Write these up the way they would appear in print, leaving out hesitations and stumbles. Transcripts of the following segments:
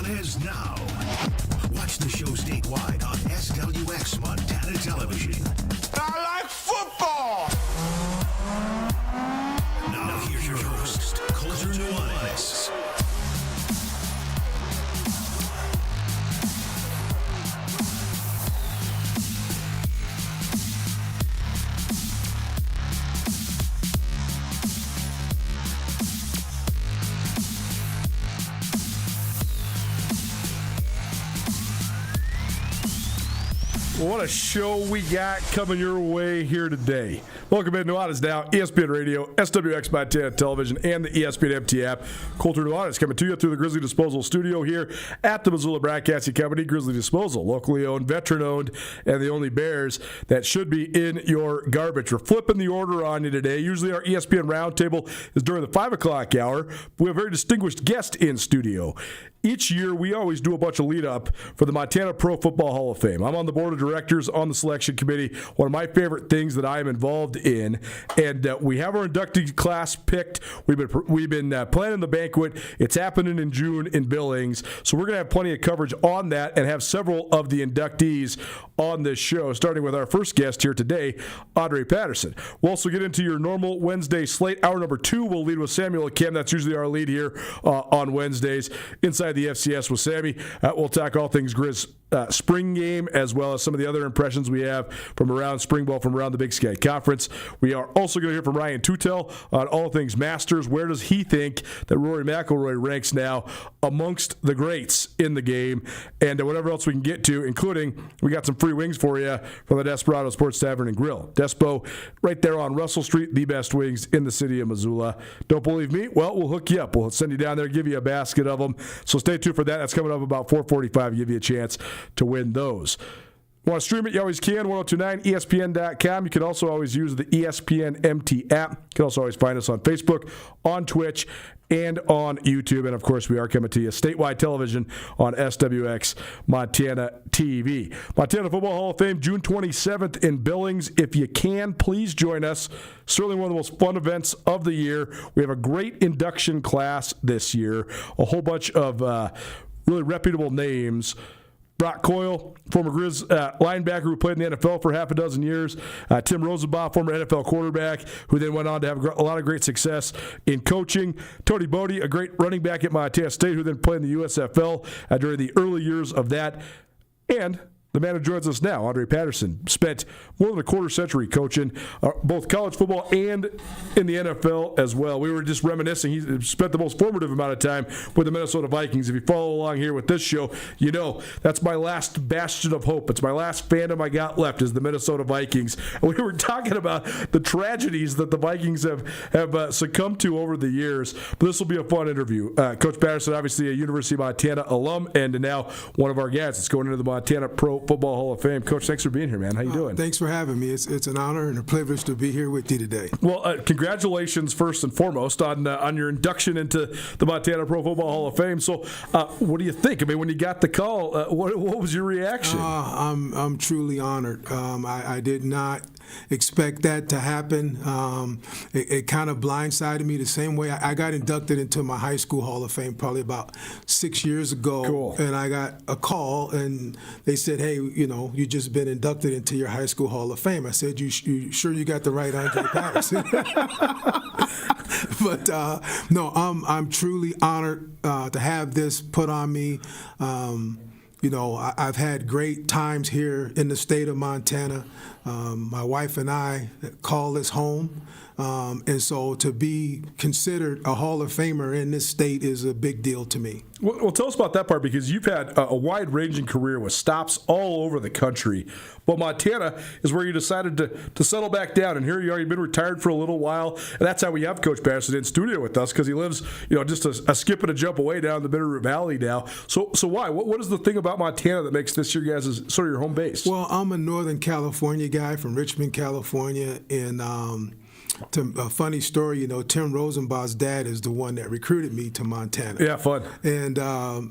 Nuanez Now. Watch the show statewide on SWX Montana Television. I like football! Now here's your host, Coulter Nuanez. What a show we got coming your way here today. Welcome in to Nuanez Now, ESPN Radio, SWX Montana Television, and the ESPN MT app. Coulter Nuanez coming to you through the Grizzly Disposal Studio here at the Missoula Broadcasting Company. Grizzly Disposal, locally owned, veteran-owned, and the only Bears that should be in your garbage. We're flipping the order on you today. Usually our ESPN Roundtable is during the 5 o'clock hour. We have a very distinguished guest in studio. Each year, we always do a bunch of lead-up for the Montana Pro Football Hall of Fame. I'm on the board of directors, on the selection committee, one of my favorite things that I am involved in. And we have our inductee class picked. We've been planning the banquet. It's happening in June in Billings. So we're going to have plenty of coverage on that and have several of the inductees on this show, starting with our first guest here today, Andre Patterson. We'll also get into your normal Wednesday slate. Hour number 2, we'll lead with Samuel Kim. That's usually our lead here on Wednesdays. Inside the FCS with Sammy. We'll talk all things Grizz spring game, as well as some of the other impressions we have from around spring ball, from around the Big Sky Conference. We are also going to hear from Ryan Tutel on all things Masters. Where does he think that Rory McIlroy ranks now amongst the greats in the game? And whatever else we can get to, including we got some free wings for you from the Desperado Sports Tavern and Grill. Despo, right there on Russell Street, the best wings in the city of Missoula. Don't believe me? Well, we'll hook you up. We'll send you down there, give you a basket of them. So stay tuned for that. That's coming up about 4:45. Give you a chance to win those. Want to stream it? You always can. 1029ESPN.com. You can also always use the ESPN MT app. You can also always find us on Facebook, on Twitch, and on YouTube. And, of course, we are coming to you statewide television on SWX Montana TV. Montana Football Hall of Fame, June 27th in Billings. If you can, please join us. Certainly one of the most fun events of the year. We have a great induction class this year. A whole bunch of really reputable names. Brock Coyle, former Grizz linebacker who played in the NFL for half a dozen years. Tim Rosenbaugh, former NFL quarterback, who then went on to have a lot of great success in coaching. Tony Bodie, a great running back at Montana State, who then played in the USFL during the early years of that. And the man who joins us now, Andre Patterson, spent more than a quarter century coaching both college football and in the NFL as well. We were just reminiscing. He spent the most formative amount of time with the Minnesota Vikings. If you follow along here with this show, you know that's my last bastion of hope. It's my last fandom I got left is the Minnesota Vikings. And we were talking about the tragedies that the Vikings have succumbed to over the years. But this will be a fun interview. Coach Patterson, obviously a University of Montana alum, and now one of our guests. It's going into the Montana Pro Football Hall of Fame. Coach, thanks for being here, man. How you doing? Thanks for having me. It's an honor and a privilege to be here with you today. Well, congratulations first and foremost on your induction into the Montana Pro Football Hall of Fame. So, what do you think? I mean, when you got the call, what was your reaction? I'm truly honored. I did not expect that to happen. It kind of blindsided me the same way. I got inducted into my high school Hall of Fame probably about 6 years ago. Cool. And I got a call, and they said, hey, you just been inducted into your high school Hall of Fame. I said, you sure you got the right Andre Patterson? But no, I'm truly honored to have this put on me. I've had great times here in the state of Montana. My wife and I call this home. And so to be considered a Hall of Famer in this state is a big deal to me. Well, tell us about that part, because you've had a wide-ranging career with stops all over the country. But Montana is where you decided to settle back down, and here you are. You've been retired for a little while, and that's how we have Coach Patterson in studio with us, because he lives, just a skip and a jump away down the Bitterroot Valley now. So why? What is the thing about Montana that makes this your guys' sort of your home base? Well, I'm a Northern California guy from Richmond, California, and a funny story, Tim Rosenbaugh's dad is the one that recruited me to Montana. Yeah, fun. And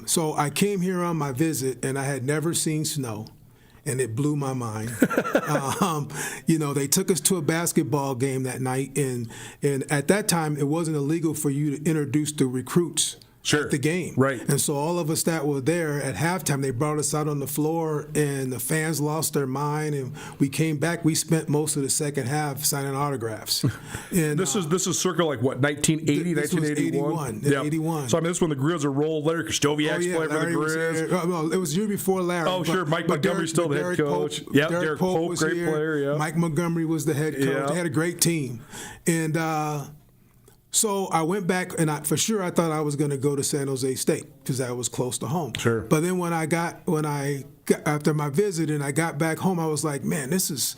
so I came here on my visit, and I had never seen snow, and it blew my mind. They took us to a basketball game that night, and at that time, it wasn't illegal for you to introduce the recruits Sure. at the game. Right. And so all of us that were there at halftime, they brought us out on the floor, and the fans lost their mind. And we came back. We spent most of the second half signing autographs. And This is circa like what, 1980, this was 1981? 81. 81. So I mean, this is when the Grizz are rolled. Larry Krzyzewski played for the Larry was Grizz. here. No, it was year before Larry. Oh, sure. Mike Montgomery's still the head coach. Yeah, Derek Pope, was great here. player. Yeah. Mike Montgomery was the head coach. Yeah. They had a great team, and so I went back, and for sure I thought I was going to go to San Jose State because that was close to home. Sure. But then when I got after my visit and I got back home, I was like, man, this is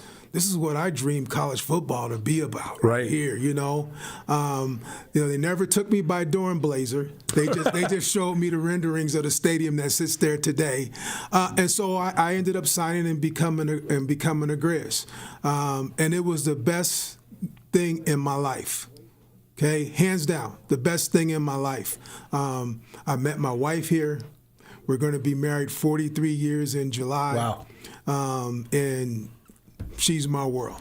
what I dreamed college football to be about Right. here. They never took me by Dornblazer. They just showed me the renderings of the stadium that sits there today, and so I ended up signing and becoming a Grizz, and it was the best thing in my life. Okay, hands down, the best thing in my life. I met my wife here. We're going to be married 43 years in July. Wow. And she's my world.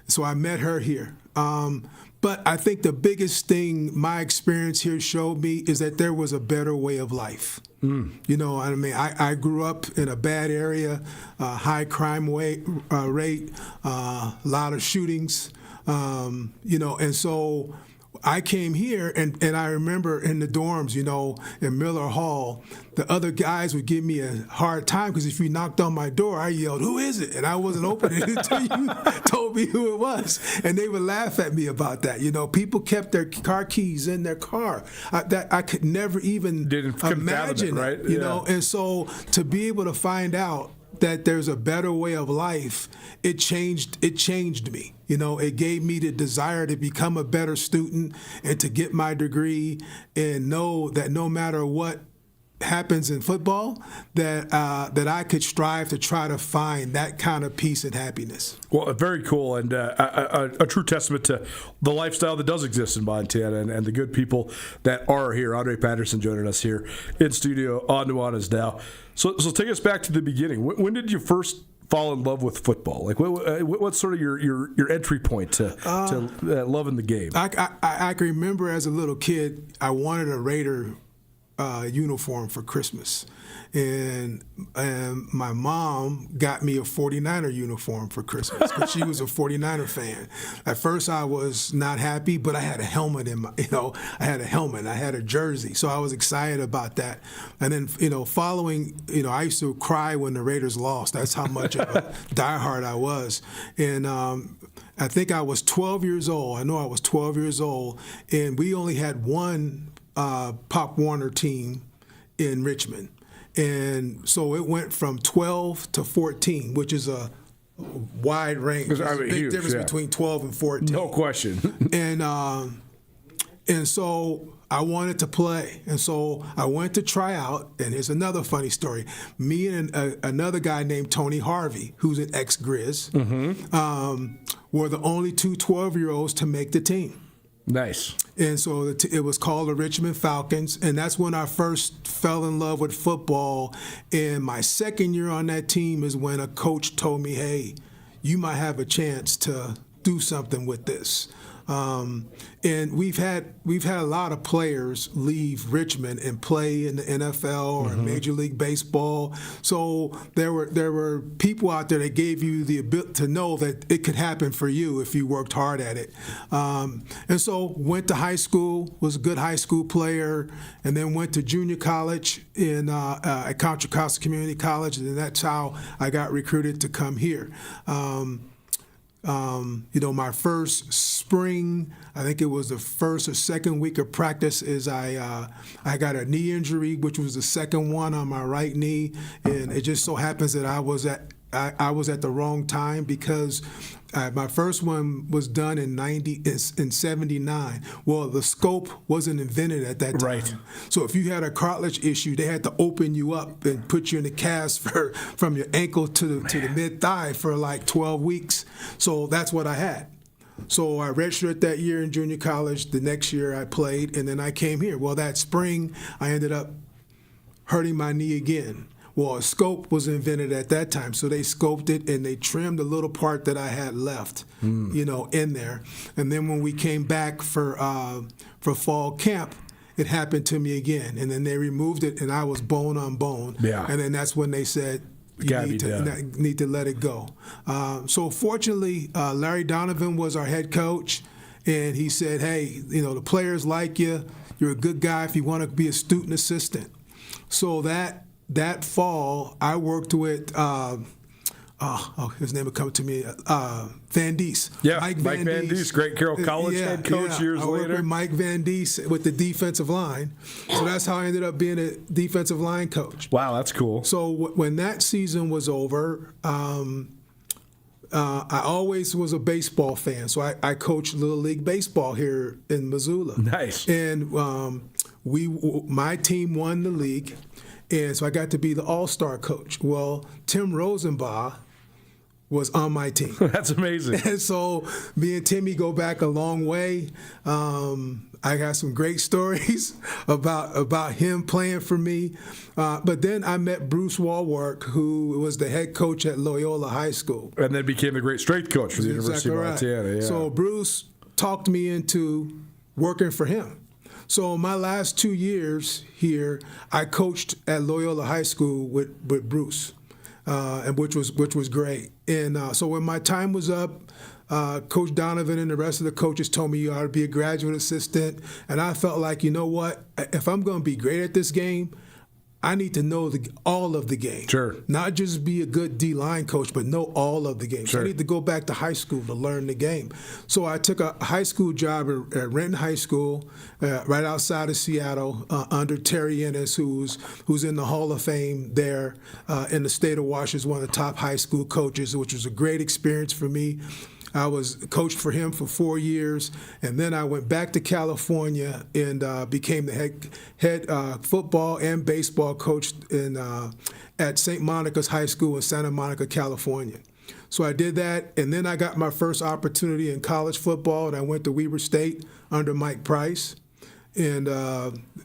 So I met her here. But I think the biggest thing my experience here showed me is that there was a better way of life. I grew up in a bad area, high crime rate, a lot of shootings, and so I came here, and I remember in the dorms, in Miller Hall, the other guys would give me a hard time because if you knocked on my door, I yelled, "Who is it?" And I wasn't opening it until you told me who it was. And they would laugh at me about that. People kept their car keys in their car. I could never even imagine it, right? And so to be able to find out that there's a better way of life, it changed me. It gave me the desire to become a better student and to get my degree and know that no matter what happens in football, that I could strive to try to find that kind of peace and happiness. Well, very cool, and a true testament to the lifestyle that does exist in Montana and the good people that are here. Andre Patterson joining us here in studio on Nuanez Now. So take us back to the beginning. When did you first fall in love with football? Like, what's sort of your entry point to loving the game? I can remember as a little kid, I wanted a Raider uniform for Christmas. And my mom got me a 49er uniform for Christmas because she was a 49er fan. At first, I was not happy, but I had a helmet I had a jersey, so I was excited about that. And then, following, I used to cry when the Raiders lost. That's how much of a diehard I was. And I think I was 12 years old. I know I was 12 years old, and we only had one Pop Warner team in Richmond. And so it went from 12 to 14, which is a wide range. There's a big difference between 12 and 14. No question. And so I wanted to play. And so I went to try out. And here's another funny story. Me and another guy named Tony Harvey, who's an ex-Grizz, were the only two 12-year-olds to make the team. Nice. And so it was called the Richmond Falcons, and that's when I first fell in love with football. And my second year on that team is when a coach told me, hey, you might have a chance to do something with this. And we've had a lot of players leave Richmond and play in the NFL or Major League Baseball. So there were people out there that gave you the ability to know that it could happen for you if you worked hard at it. And so went to high school, was a good high school player, and then went to junior college at Contra Costa Community College, and that's how I got recruited to come here. My first spring, I think it was the first or second week of practice, is I got a knee injury, which was the second one on my right knee, and it just so happens that I was at the wrong time because my first one was done in 79. Well, the scope wasn't invented at that time. Right. So if you had a cartilage issue, they had to open you up and put you in a cast from your ankle to the mid thigh for like 12 weeks. So that's what I had. So I redshirted that year in junior college. The next year I played, and then I came here. Well, that spring I ended up hurting my knee again. Well, a scope was invented at that time, so they scoped it and they trimmed the little part that I had left, in there. And then when we came back for fall camp, it happened to me again. And then they removed it, and I was bone on bone. Yeah. And then that's when they said, you need to let it go. So fortunately, Larry Donovan was our head coach, and he said, hey, the players like you. You're a good guy if you want to be a student assistant. So that fall, I worked with his name would come to me, Van Dies. Yeah, Mike Van Dies, great Carroll College head coach years I worked later. with Mike Van Dies with the defensive line. So that's how I ended up being a defensive line coach. Wow, that's cool. So when that season was over, I always was a baseball fan. So I coached Little League Baseball here in Missoula. Nice. And my team won the league, and so I got to be the all-star coach. Well, Tim Rosenbaugh was on my team. That's amazing. And so me and Timmy go back a long way. I got some great stories about him playing for me. But then I met Bruce Walwork, who was the head coach at Loyola High School. And then became the great strength coach for the University of Montana. Yeah. So Bruce talked me into working for him. So my last 2 years here, I coached at Loyola High School with Bruce. And which was great. And so when my time was up, Coach Donovan and the rest of the coaches told me you ought to be a graduate assistant. And I felt like, you know what? If I'm going to be great at this game, I need to know all of the game. Sure. Not just be a good D-line coach, but know all of the game. Sure. So I need to go back to high school to learn the game. So I took a high school job at Renton High School, right outside of Seattle, under Terry Ennis, who's in the Hall of Fame there in the state of Washington, one of the top high school coaches, which was a great experience for me. I was coached for him for 4 years, and then I went back to California and became the head football and baseball coach at St. Monica's High School in Santa Monica, California. So I did that, and then I got my first opportunity in college football, and I went to Weber State under Mike Price, and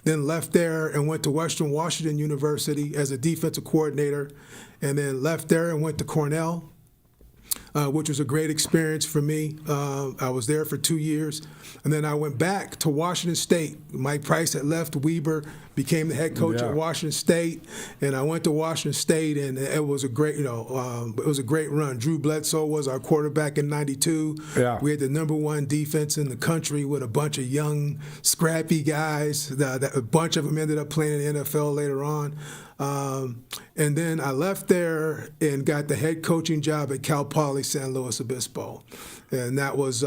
then left there and went to Western Washington University as a defensive coordinator, and then left there and went to Cornell, which was a great experience for me. I was there for 2 years. And then I went back to Washington State. Mike Price had left Weber, became the head coach at Washington State. And I went to Washington State, and it was a great, it was a great run. Drew Bledsoe was our quarterback in '92. Yeah. We had the #1 defense in the country with a bunch of young, scrappy guys. A bunch of them ended up playing in the NFL later on. And then I left there and got the head coaching job at Cal Poly San Luis Obispo. And that was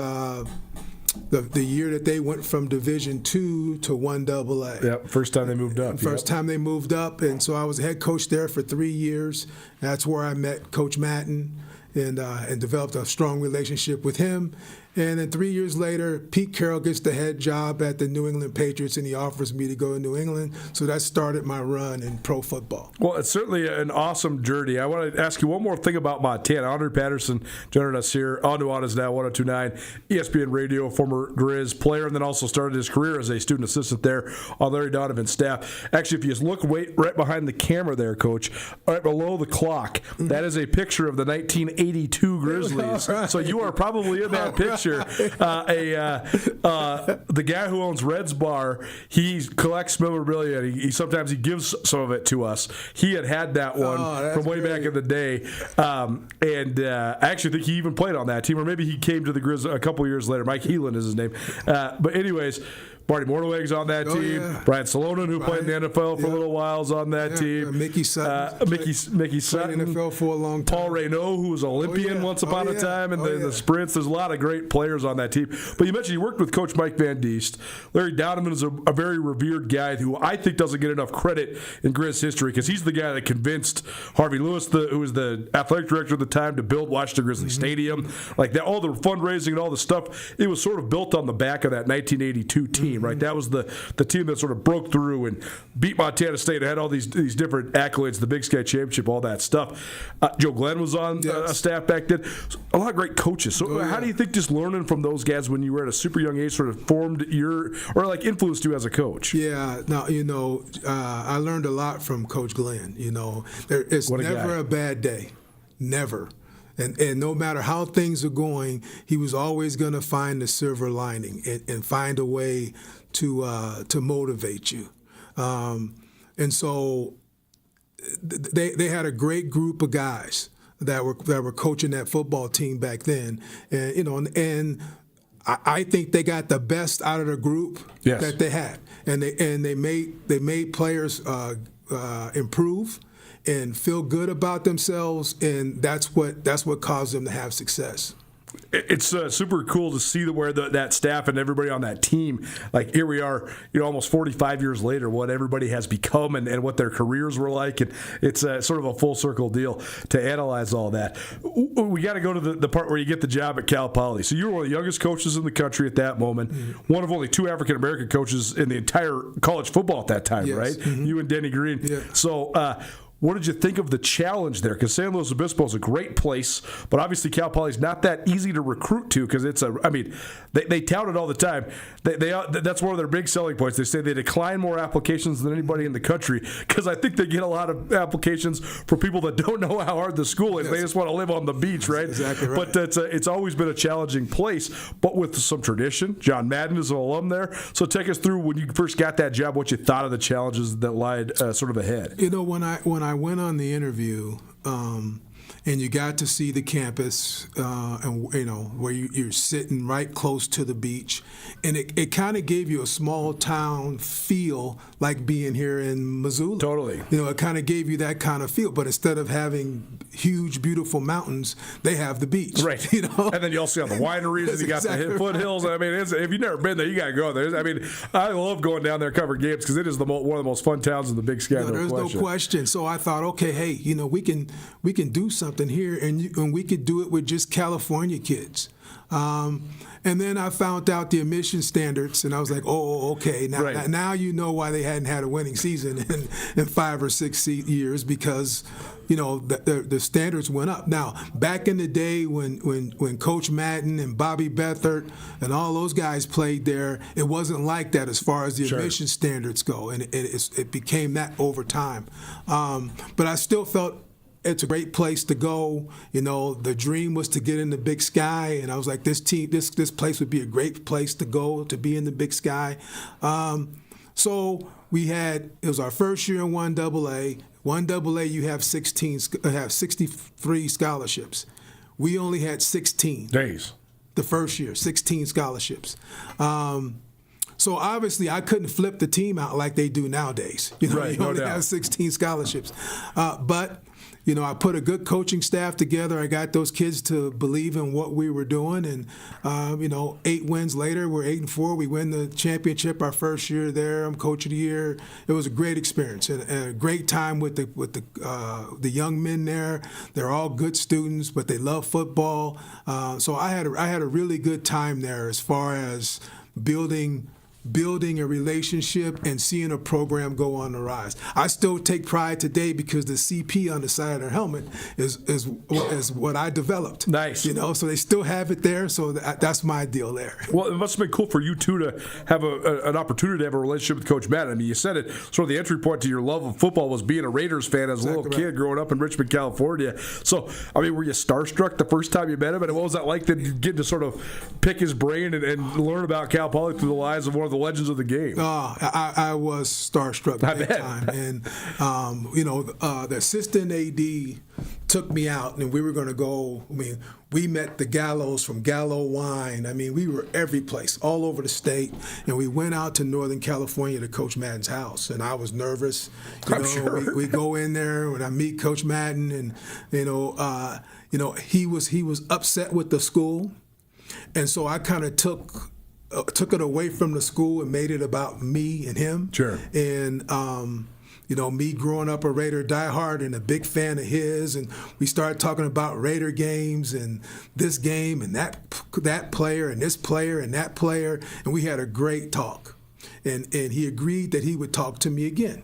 the year that they went from Division II to 1AA. Yep, first time they moved up. First time they moved up. And so I was head coach there for 3 years. That's where I met Coach Madden and developed a strong relationship with him. And then 3 years later, Pete Carroll gets the head job at the New England Patriots, and he offers me to go to New England. So that started my run in pro football. Well, it's certainly an awesome journey. I want to ask you one more thing about Montana. Andre Patterson joining us here on Nuanez Now 102.9 ESPN Radio, former Grizz player, and then also started his career as a student assistant there on Larry Donovan's staff. Actually, if you just look right behind the camera there, Coach, right below the clock, that is a picture of the 1982 Grizzlies. Right. So you are probably in that picture. The guy who owns Red's Bar, he collects memorabilia. Sometimes he gives some of it to us. He had that one from way back in the day, and I actually think he even played on that team, or maybe he came to the Grizz a couple years later. Mike Heelan is his name. But anyways, Marty Mornweg's on that team. Yeah. Brian Salonen, who played in the NFL for a little while, is on that team. Mickey Sutton. Mickey Sutton. Played in the NFL for a long time. Paul Reynaud, who was Olympian once upon a time in the sprints. There's a lot of great players on that team. But you mentioned you worked with Coach Mike Van Diest. Larry Donovan is a very revered guy who I think doesn't get enough credit in Grizz history because he's the guy that convinced Harvey Lewis, who was the athletic director at the time, to build Washington Grizzly Stadium. Like that, all the fundraising and all the stuff, it was sort of built on the back of that 1982 team, right? That was the team that sort of broke through and beat Montana State and had all these different accolades, the Big Sky Championship, all that stuff. Joe Glenn was on a staff back then. So a lot of great coaches. So how do you think just learning from those guys when you were at a super young age sort of formed influenced you as a coach? Yeah, now, I learned a lot from Coach Glenn. It's never a bad day. Never. And no matter how things are going, he was always going to find the silver lining and find a way to motivate you. And so they had a great group of guys that were coaching that football team back then, and I think they got the best out of the group that they had, and they made players improve and feel good about themselves, and that's what caused them to have success. It's super cool to see where that staff and everybody on that team, like here we are, almost 45 years later, what everybody has become and what their careers were like. And it's sort of a full circle deal to analyze all that. We got to go to the part where you get the job at Cal Poly. So you were one of the youngest coaches in the country at that moment, one of only 2 African-American coaches in the entire college football at that time, right? Mm-hmm. You and Denny Green. Yeah. So, what did you think of the challenge there? Because San Luis Obispo is a great place, but obviously Cal Poly is not that easy to recruit to because they tout it all the time. That's one of their big selling points. They say they decline more applications than anybody in the country because I think they get a lot of applications for people that don't know how hard the school is. Yes. They just want to live on the beach, right? That's exactly right. But it's always been a challenging place, but with some tradition. John Madden is an alum there. So take us through when you first got that job, what you thought of the challenges that lied sort of ahead. When I went on the interview, and you got to see the campus, and where you're sitting right close to the beach, and it kind of gave you a small town feel, like being here in Missoula. Totally. It kind of gave you that kind of feel, but instead of having huge, beautiful mountains, they have the beach. Right. And then you also have the wineries, and you got exactly the foothills. Right. If you've never been there, you got to go there. I love going down there covering games because it is one of the most fun towns in the Big Sky. There's no question. So I thought, okay, hey, we can do something here, and we could do it with just California kids. And then I found out the admission standards, and I was like, oh, okay. Now you know why they hadn't had a winning season in 5 or 6 years, because the standards went up. Now, back in the day when Coach Madden and Bobby Beathard and all those guys played there, it wasn't like that as far as the admission standards go, and it became that over time. But I still felt it's a great place to go. The dream was to get in the Big Sky, and I was like, this place would be a great place to go, to be in the Big Sky. So it was our first year in 1AA. 1AA, you have 63 scholarships. We only had 16. Days. The first year, 16 scholarships. So obviously, I couldn't flip the team out like they do nowadays. You only have 16 scholarships. But I put a good coaching staff together. I got those kids to believe in what we were doing, and 8 wins later, we're 8-4. We win the championship our first year there. I'm coach of the year. It was a great experience and a great time with the young men there. They're all good students, but they love football. So I had a really good time there as far as building a relationship and seeing a program go on the rise. I still take pride today because the CP on the side of their helmet is what I developed. Nice. So they still have it there, so that's my deal there. Well, it must have been cool for you, too, to have an opportunity to have a relationship with Coach Madden. You said it, sort of the entry point to your love of football was being a Raiders fan as a little kid growing up in Richmond, California. So, were you starstruck the first time you met him? And what was that like, getting to sort of pick his brain and learn about Cal Poly through the eyes of one of the legends of the game? I was starstruck big time, and the assistant AD took me out, and we were going to go. We met the Gallos from Gallo Wine. We were every place, all over the state, and we went out to Northern California to Coach Madden's house, and I was nervous. Sure. We go in there, and I meet Coach Madden, and he was upset with the school, and so I kind of took it away from the school and made it about me and him. Sure. And me growing up a Raider diehard and a big fan of his, and we started talking about Raider games and this game and that player and this player and that player, and we had a great talk. And he agreed that he would talk to me again.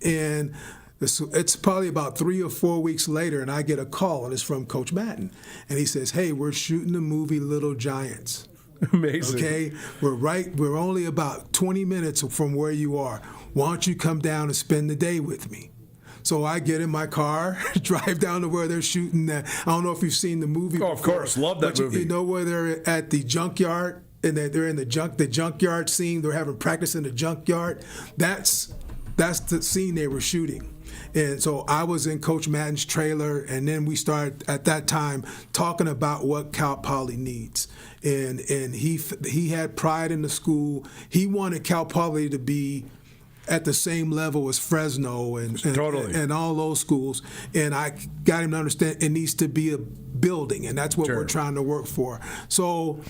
And it's probably about 3 or 4 weeks later, and I get a call, and it's from Coach Madden. And he says, hey, we're shooting the movie Little Giants. Amazing. Okay, we're only about 20 minutes from where you are. Why don't you come down and spend the day with me? So I get in my car, drive down to where they're shooting that. I don't know if you've seen the movie. Oh, of course. Love that movie. You know where they're at the junkyard and they're in the junkyard scene. They're having practice in the junkyard. That's the scene they were shooting. And so I was in Coach Madden's trailer, and then we started at that time talking about what Cal Poly needs. And he had pride in the school. He wanted Cal Poly to be at the same level as Fresno and all those schools. And I got him to understand it needs to be a building, and that's what we're trying to work for. So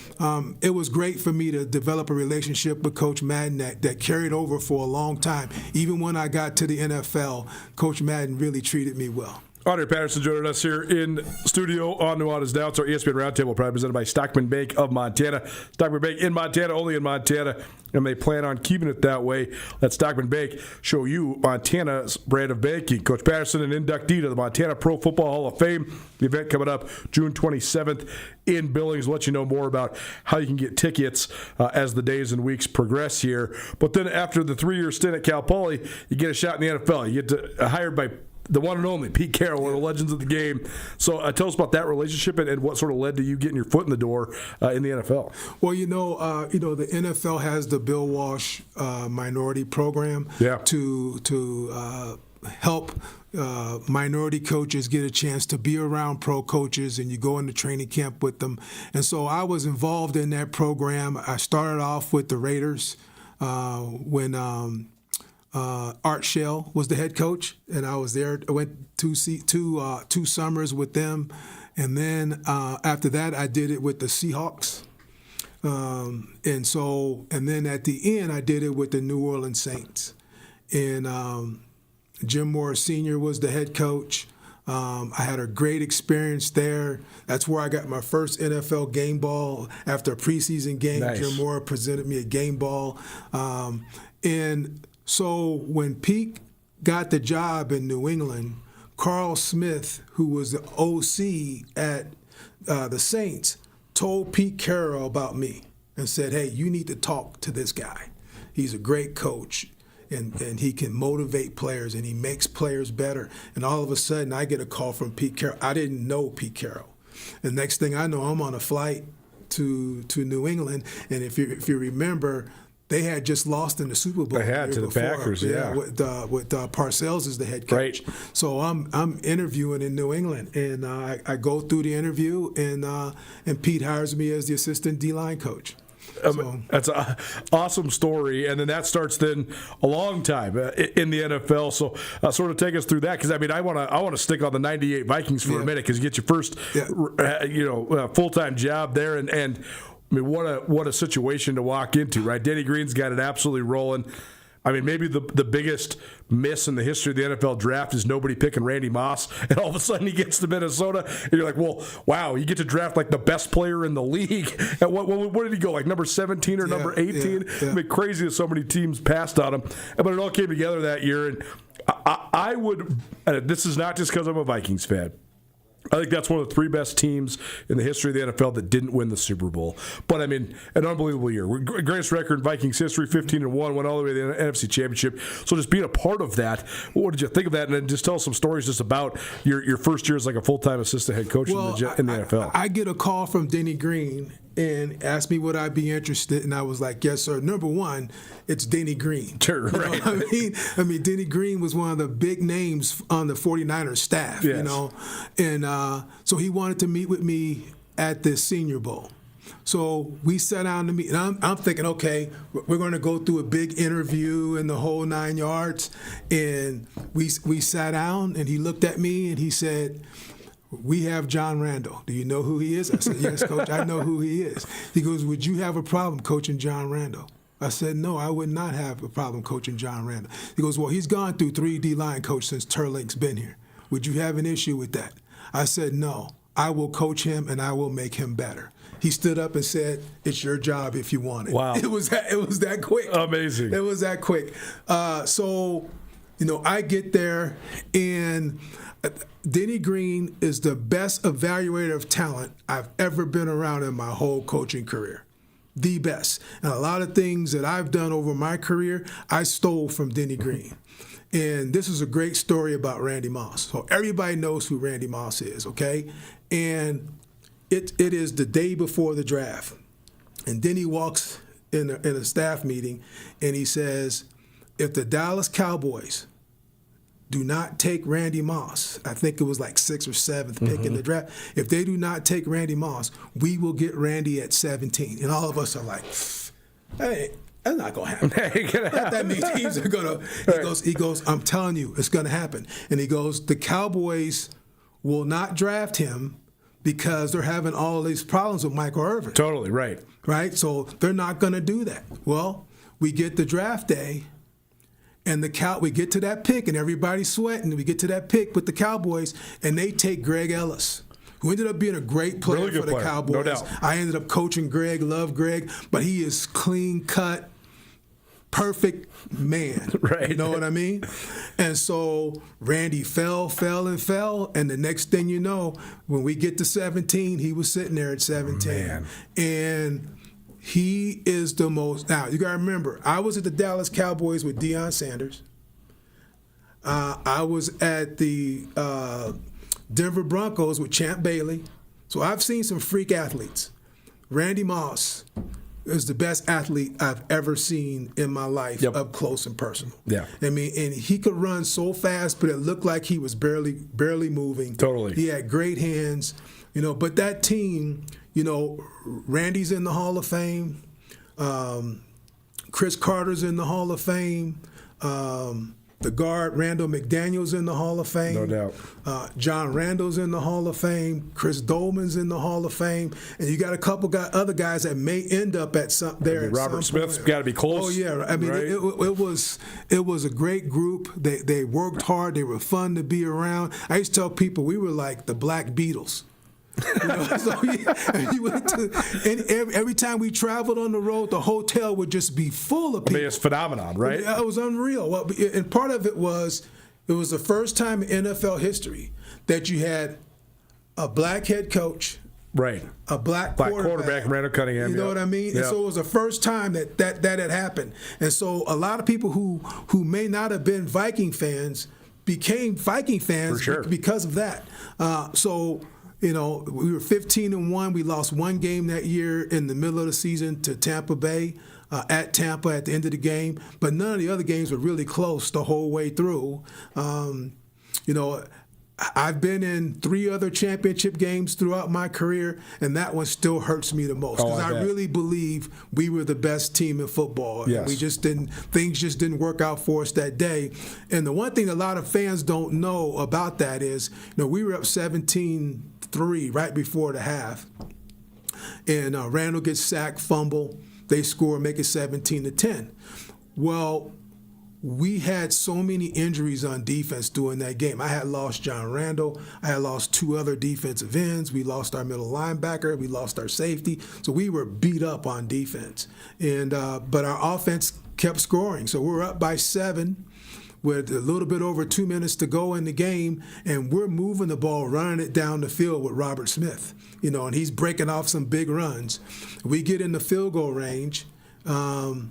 it was great for me to develop a relationship with Coach Madden that carried over for a long time. Even when I got to the NFL, Coach Madden really treated me well. Andre Patterson joining us here in studio on Nuanez Now. It's our ESPN Roundtable, probably presented by Stockman Bank of Montana. Stockman Bank in Montana, only in Montana, and they plan on keeping it that way. Let Stockman Bank show you Montana's brand of banking. Coach Patterson, an inductee to the Montana Pro Football Hall of Fame. The event coming up June 27th in Billings. We'll let you know more about how you can get tickets as the days and weeks progress here. But then after the 3-year stint at Cal Poly, you get a shot in the NFL. You get hired by the one and only Pete Carroll, one of the legends of the game. So tell us about that relationship and what sort of led to you getting your foot in the door in the NFL. Well, the NFL has the Bill Walsh minority program to help minority coaches get a chance to be around pro coaches, and you go into training camp with them. And so I was involved in that program. I started off with the Raiders when Art Shell was the head coach, and I was there. I went two summers with them, and then after that, I did it with the Seahawks, and then at the end, I did it with the New Orleans Saints, and Jim Moore Sr. was the head coach. I had a great experience there. That's where I got my first NFL game ball after a preseason game. Nice. Jim Moore presented me a game ball, and so when Pete got the job in New England, Carl Smith, who was the OC at the Saints, told Pete Carroll about me and said, hey, you need to talk to this guy. He's a great coach, and he can motivate players, and he makes players better. And all of a sudden, I get a call from Pete Carroll. I didn't know Pete Carroll. And next thing I know, I'm on a flight to New England, and if you remember, they had just lost in the Super Bowl. They had to the Packers, with Parcells as the head coach. Right. So I'm interviewing in New England, and I go through the interview, and Pete hires me as the assistant D-line coach. That's an awesome story, and then that starts then a long time in the NFL. So sort of take us through that, because I want to stick on the '98 Vikings for a minute, because you get your first full-time job there, and I mean, what a situation to walk into, right? Denny Green's got it absolutely rolling. I mean, maybe the biggest miss in the history of the NFL draft is nobody picking Randy Moss, and all of a sudden he gets to Minnesota, and you're like, well, wow, you get to draft like the best player in the league. And what did he go, like number 17 or number 18? I mean, crazy that so many teams passed on him. But it all came together that year, and I would, and this is not just because I'm a Vikings fan, I think that's one of the 3 best teams in the history of the NFL that didn't win the Super Bowl. But, I mean, an unbelievable year. Greatest record in Vikings history, 15-1, went all the way to the NFC Championship. So just being a part of that, what did you think of that? And then just tell us some stories just about your first year as like a full-time assistant head coach in the NFL. I get a call from Denny Green and asked me would I be interested, and I was like, yes, sir. Number one, it's Denny Green. Sure, right. I mean, Denny Green was one of the big names on the 49ers staff, yes. And so he wanted to meet with me at this Senior Bowl. So we sat down to meet, and I'm thinking, okay, we're going to go through a big interview and the whole 9 yards. And we sat down, and he looked at me, and he said, we have John Randall. Do you know who he is? I said, yes, Coach, I know who he is. He goes, would you have a problem coaching John Randall? I said, no, I would not have a problem coaching John Randall. He goes, well, he's gone through 3 D-line coach since Turlink's been here. Would you have an issue with that? I said, no, I will coach him and I will make him better. He stood up and said, it's your job if you want it. Wow. It was that quick. Amazing. It was that quick. So, I get there, and Denny Green is the best evaluator of talent I've ever been around in my whole coaching career. The best. And a lot of things that I've done over my career, I stole from Denny Green. And this is a great story about Randy Moss. So everybody knows who Randy Moss is, okay? And it is the day before the draft. And then he walks in a staff meeting and he says, if the Dallas Cowboys do not take Randy Moss, I think it was like 6th or 7th pick in the draft, if they do not take Randy Moss, we will get Randy at 17. And all of us are like, hey, that's not going to happen. That means teams are going to, he goes, I'm telling you, it's going to happen. And he goes, the Cowboys will not draft him because they're having all these problems with Michael Irvin. Totally, right. Right? So they're not going to do that. Well, we get the draft day, and we get to that pick, and everybody's sweating. We get to that pick with the Cowboys, and they take Greg Ellis, who ended up being a great player for the Cowboys. No doubt. I ended up coaching Greg, love Greg, but he is clean-cut, perfect man. Right. You know what I mean? And so Randy fell, and the next thing you know, when we get to 17, he was sitting there at 17. Man. And he is the most. Now, you got to remember, I was at the Dallas Cowboys with Deion Sanders. I was at the Denver Broncos with Champ Bailey. So I've seen some freak athletes. Randy Moss is the best athlete I've ever seen in my life, up close and personal. Yeah. I mean, and he could run so fast, but it looked like he was barely moving. Totally. He had great hands, but that team, Randy's in the Hall of Fame. Chris Carter's in the Hall of Fame. The guard, Randall McDaniel's in the Hall of Fame. No doubt. John Randall's in the Hall of Fame. Chris Dolman's in the Hall of Fame. And you got a couple other guys that may end up at some there. Robert Smith's got to be close. Oh, yeah. I mean, right? it was a great group. They worked hard. They were fun to be around. I used to tell people we were like the Black Beatles. So every time we traveled on the road, the hotel would just be full of people. I mean, it's a phenomenon, right? It was unreal. Well, and part of it was the first time in NFL history that you had a black head coach, right? A black quarterback, Randall Cunningham. You know what I mean? Yep. And so it was the first time that had happened. And so a lot of people who may not have been Viking fans became Viking fans because of that. We were 15-1. We lost one game that year in the middle of the season to Tampa Bay, at Tampa at the end of the game. But none of the other games were really close the whole way through. I've been in 3 other championship games throughout my career, and that one still hurts me the most because I really believe we were the best team in football. Yes. Things just didn't work out for us that day. And the one thing a lot of fans don't know about that is, we were up 17-3 right before the half, and Randall gets sacked, fumble, they score, make it 17-10. Well, we had so many injuries on defense during that game. I had lost John Randall. I had lost 2 other defensive ends. We lost our middle linebacker. We lost our safety. So we were beat up on defense. And but our offense kept scoring. So we're up by 7 with a little bit over 2 minutes to go in the game, and we're moving the ball, running it down the field with Robert Smith. And he's breaking off some big runs. We get in the field goal range, and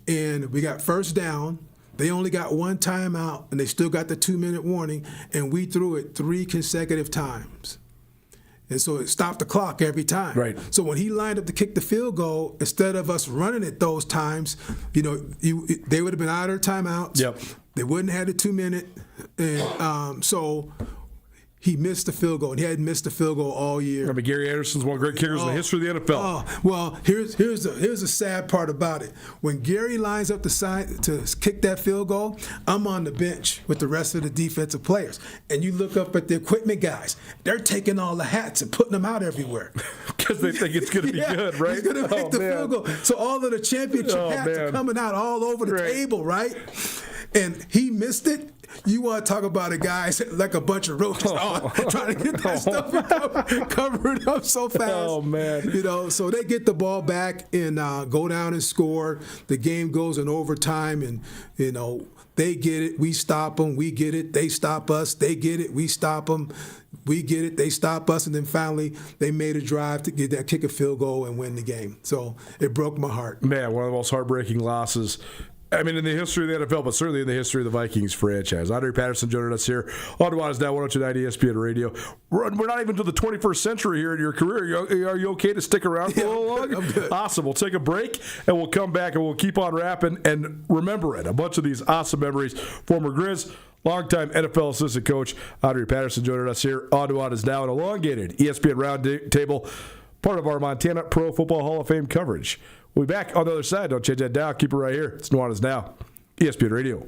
we got first down. They only got 1 timeout, and they still got the 2-minute warning, and we threw it 3 consecutive times. And so it stopped the clock every time. Right. So when he lined up to kick the field goal, instead of us running it those times, they would have been out of their timeouts. Yep. They wouldn't have had a 2-minute. And so he missed the field goal, and he hadn't missed the field goal all year. I mean, Gary Anderson's one of the great kickers in the history of the NFL. Oh, well, here's the sad part about it. When Gary lines up to kick that field goal, I'm on the bench with the rest of the defensive players. And you look up at the equipment guys. They're taking all the hats and putting them out everywhere. Because they think it's going to be good, right? He's going to make the field goal. So all of the championship hats are coming out all over the table, right? And he missed it. You want to talk about a guy like a bunch of roaches trying to get that stuff covered up so fast. Oh, man. So they get the ball back and go down and score. The game goes in overtime, and, they get it. We stop them. We get it. They stop us. They get it. We stop them. We get it. They stop us. And then finally, they made a drive to get that kick a field goal and win the game. So it broke my heart. Man, one of the most heartbreaking losses I mean, in the history of the NFL, but certainly in the history of the Vikings franchise. Andre Patterson joining us here on Nuanez Now 102.9 ESPN Radio. We're not even to the 21st century here in your career. Are you okay to stick around for a little long? I'm good. Awesome. We'll take a break, and we'll come back, and we'll keep on rapping and remembering a bunch of these awesome memories. Former Grizz, longtime NFL assistant coach Andre Patterson joining us here on Nuanez Now, an elongated ESPN Roundtable, part of our Montana Pro Football Hall of Fame coverage. We'll be back on the other side. Don't change that dial. Keep it right here. It's Nuanez Now, ESPN Radio.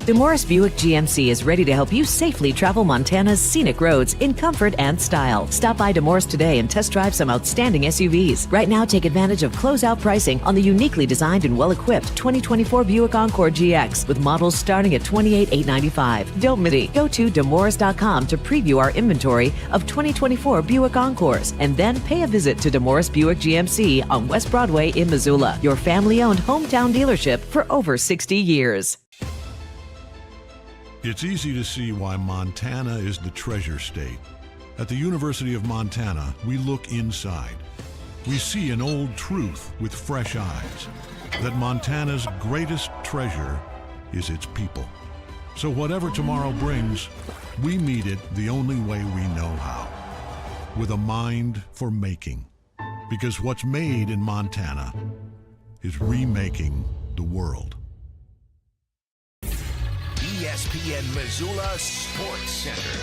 DeMorris Buick GMC is ready to help you safely travel Montana's scenic roads in comfort and style. Stop by DeMorris today and test drive some outstanding SUVs. Right now, take advantage of closeout pricing on the uniquely designed and well-equipped 2024 Buick Encore GX with models starting at $28,895. Don't miss it. Go to DeMorris.com to preview our inventory of 2024 Buick Encores and then pay a visit to DeMorris Buick GMC on West Broadway in Missoula, your family-owned hometown dealership for over 60 years. It's easy to see why Montana is the treasure state. At the University of Montana, we look inside. We see an old truth with fresh eyes, that Montana's greatest treasure is its people. So whatever tomorrow brings, we meet it the only way we know how, with a mind for making. Because what's made in Montana is remaking the world. ESPN Missoula Sports Center.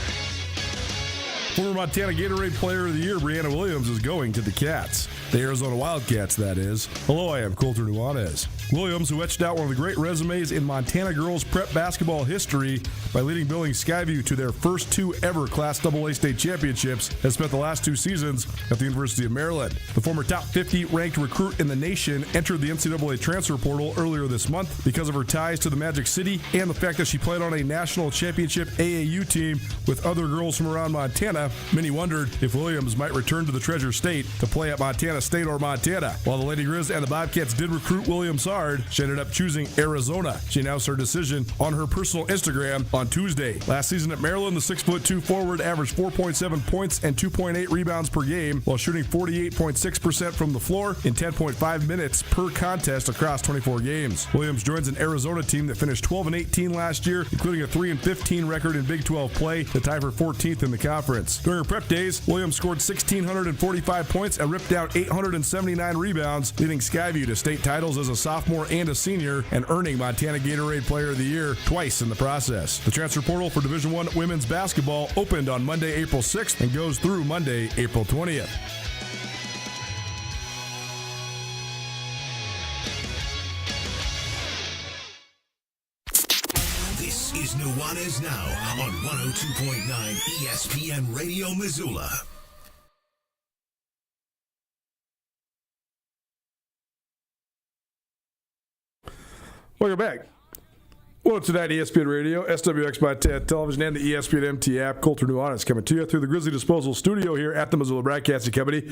Former Montana Gatorade Player of the Year, Brianna Williams, is going to the Cats. The Arizona Wildcats, that is. Hello, I am Colter Nuanez. Williams, who etched out one of the great resumes in Montana girls prep basketball history by leading Billings Skyview to their first two ever Class AA state championships, has spent the last 2 seasons at the University of Maryland. The former top 50 ranked recruit in the nation entered the NCAA transfer portal earlier this month because of her ties to the Magic City and the fact that she played on a national championship AAU team with other girls from around Montana. Many wondered if Williams might return to the Treasure State to play at Montana State or Montana. While the Lady Grizz and the Bobcats did recruit Williams hard, she ended up choosing Arizona. She announced her decision on her personal Instagram on Tuesday. Last season at Maryland, the 6'2" forward averaged 4.7 points and 2.8 rebounds per game while shooting 48.6% from the floor in 10.5 minutes per contest across 24 games. Williams joins an Arizona team that finished 12-18 last year, including a 3-15 record in Big 12 play to tie for 14th in the conference. During her prep days, Williams scored 1,645 points and ripped out 879 rebounds, leading Skyview to state titles as a sophomore and a senior, and earning Montana Gatorade Player of the Year twice in the process. The transfer portal for Division I women's basketball opened on Monday, April 6th and goes through Monday, April 20th. This is Nuanez Now on 102.9 ESPN Radio Missoula. Welcome back. Welcome to tonight, ESPN Radio, SWX by Television, and the ESPN MT app. Colter Nuanez coming to you through the Grizzly Disposal Studio here at the Missoula Broadcasting Company.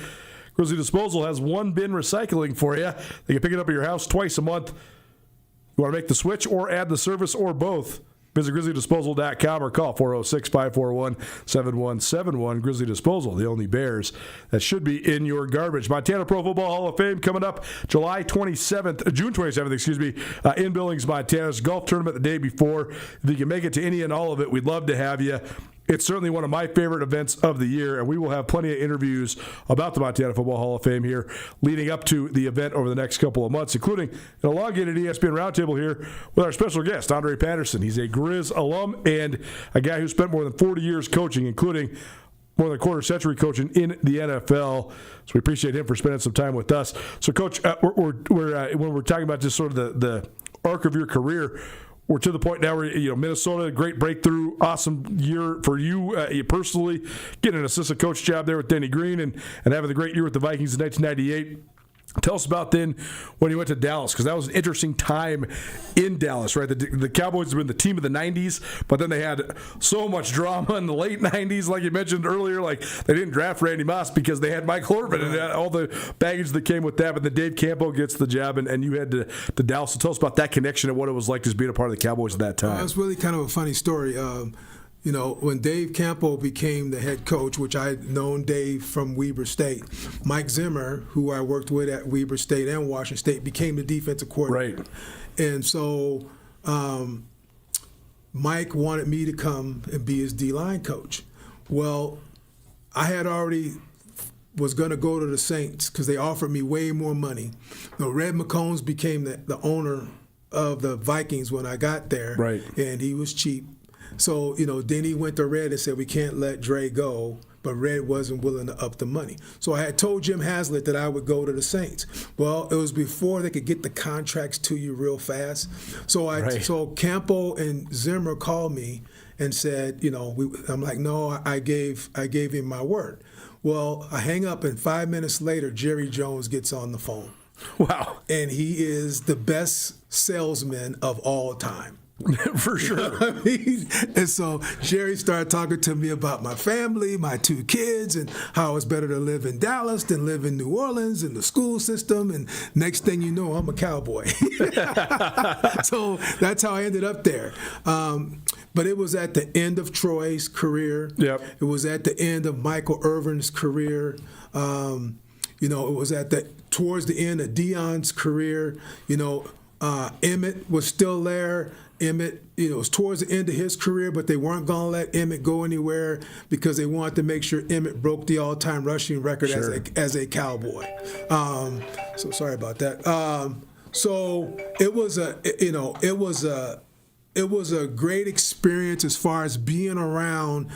Grizzly Disposal has one bin recycling for you. They can pick it up at your house twice a month. You want to make the switch or add the service or both? Visit grizzlydisposal.com or call 406-541-7171. Grizzly Disposal, the only Bears that should be in your garbage. Montana Pro Football Hall of Fame coming up June 27th, in Billings, Montana's golf tournament the day before. If you can make it to any and all of it, we'd love to have you. It's certainly one of my favorite events of the year, and we will have plenty of interviews about the Montana Football Hall of Fame here leading up to the event over the next couple of months, including an elongated ESPN Roundtable here with our special guest, Andre Patterson. He's a Grizz alum and a guy who spent more than 40 years coaching, including more than a quarter century coaching in the NFL. So we appreciate him for spending some time with us. So, Coach, when we're talking about just sort of the arc of your career, we're to the point now where, Minnesota, great breakthrough, awesome year for you personally, getting an assistant coach job there with Denny Green and having the great year with the Vikings in 1998. Tell us about then when you went to Dallas, because that was an interesting time in Dallas, right? The Cowboys have been the team of the 90s, but then they had so much drama in the late 90s, like you mentioned earlier. Like, they didn't draft Randy Moss because they had Mike Orban and all the baggage that came with that. But then Dave Campo gets the job, and you head to Dallas. So tell us about that connection and what it was like just being a part of the Cowboys at that time. It's really kind of a funny story. When Dave Campo became the head coach, which I had known Dave from Weber State, Mike Zimmer, who I worked with at Weber State and Washington State, became the defensive coordinator. Right. And so Mike wanted me to come and be his D-line coach. Well, I had already was going to go to the Saints because they offered me way more money. Red McCombs became the owner of the Vikings when I got there, right, and he was cheap. So, Denny went to Red and said, we can't let Dre go, but Red wasn't willing to up the money. So I had told Jim Haslett that I would go to the Saints. Well, it was before they could get the contracts to you real fast. So so Campo and Zimmer called me and said, I'm like, no, I gave him my word. Well, I hang up, and 5 minutes later, Jerry Jones gets on the phone. Wow. And he is the best salesman of all time. For sure. You know what I mean? And so Jerry started talking to me about my family, my 2 kids, and how it's better to live in Dallas than live in New Orleans and the school system. And next thing you know, I'm a Cowboy. So that's how I ended up there. But it was at the end of Troy's career. Yep. It was at the end of Michael Irvin's career. It was towards the end of Deion's career. Emmett was still there. Emmett, it was towards the end of his career, but they weren't going to let Emmett go anywhere because they wanted to make sure Emmett broke the all-time rushing record as a Cowboy. So sorry about that. So it was a great experience as far as being around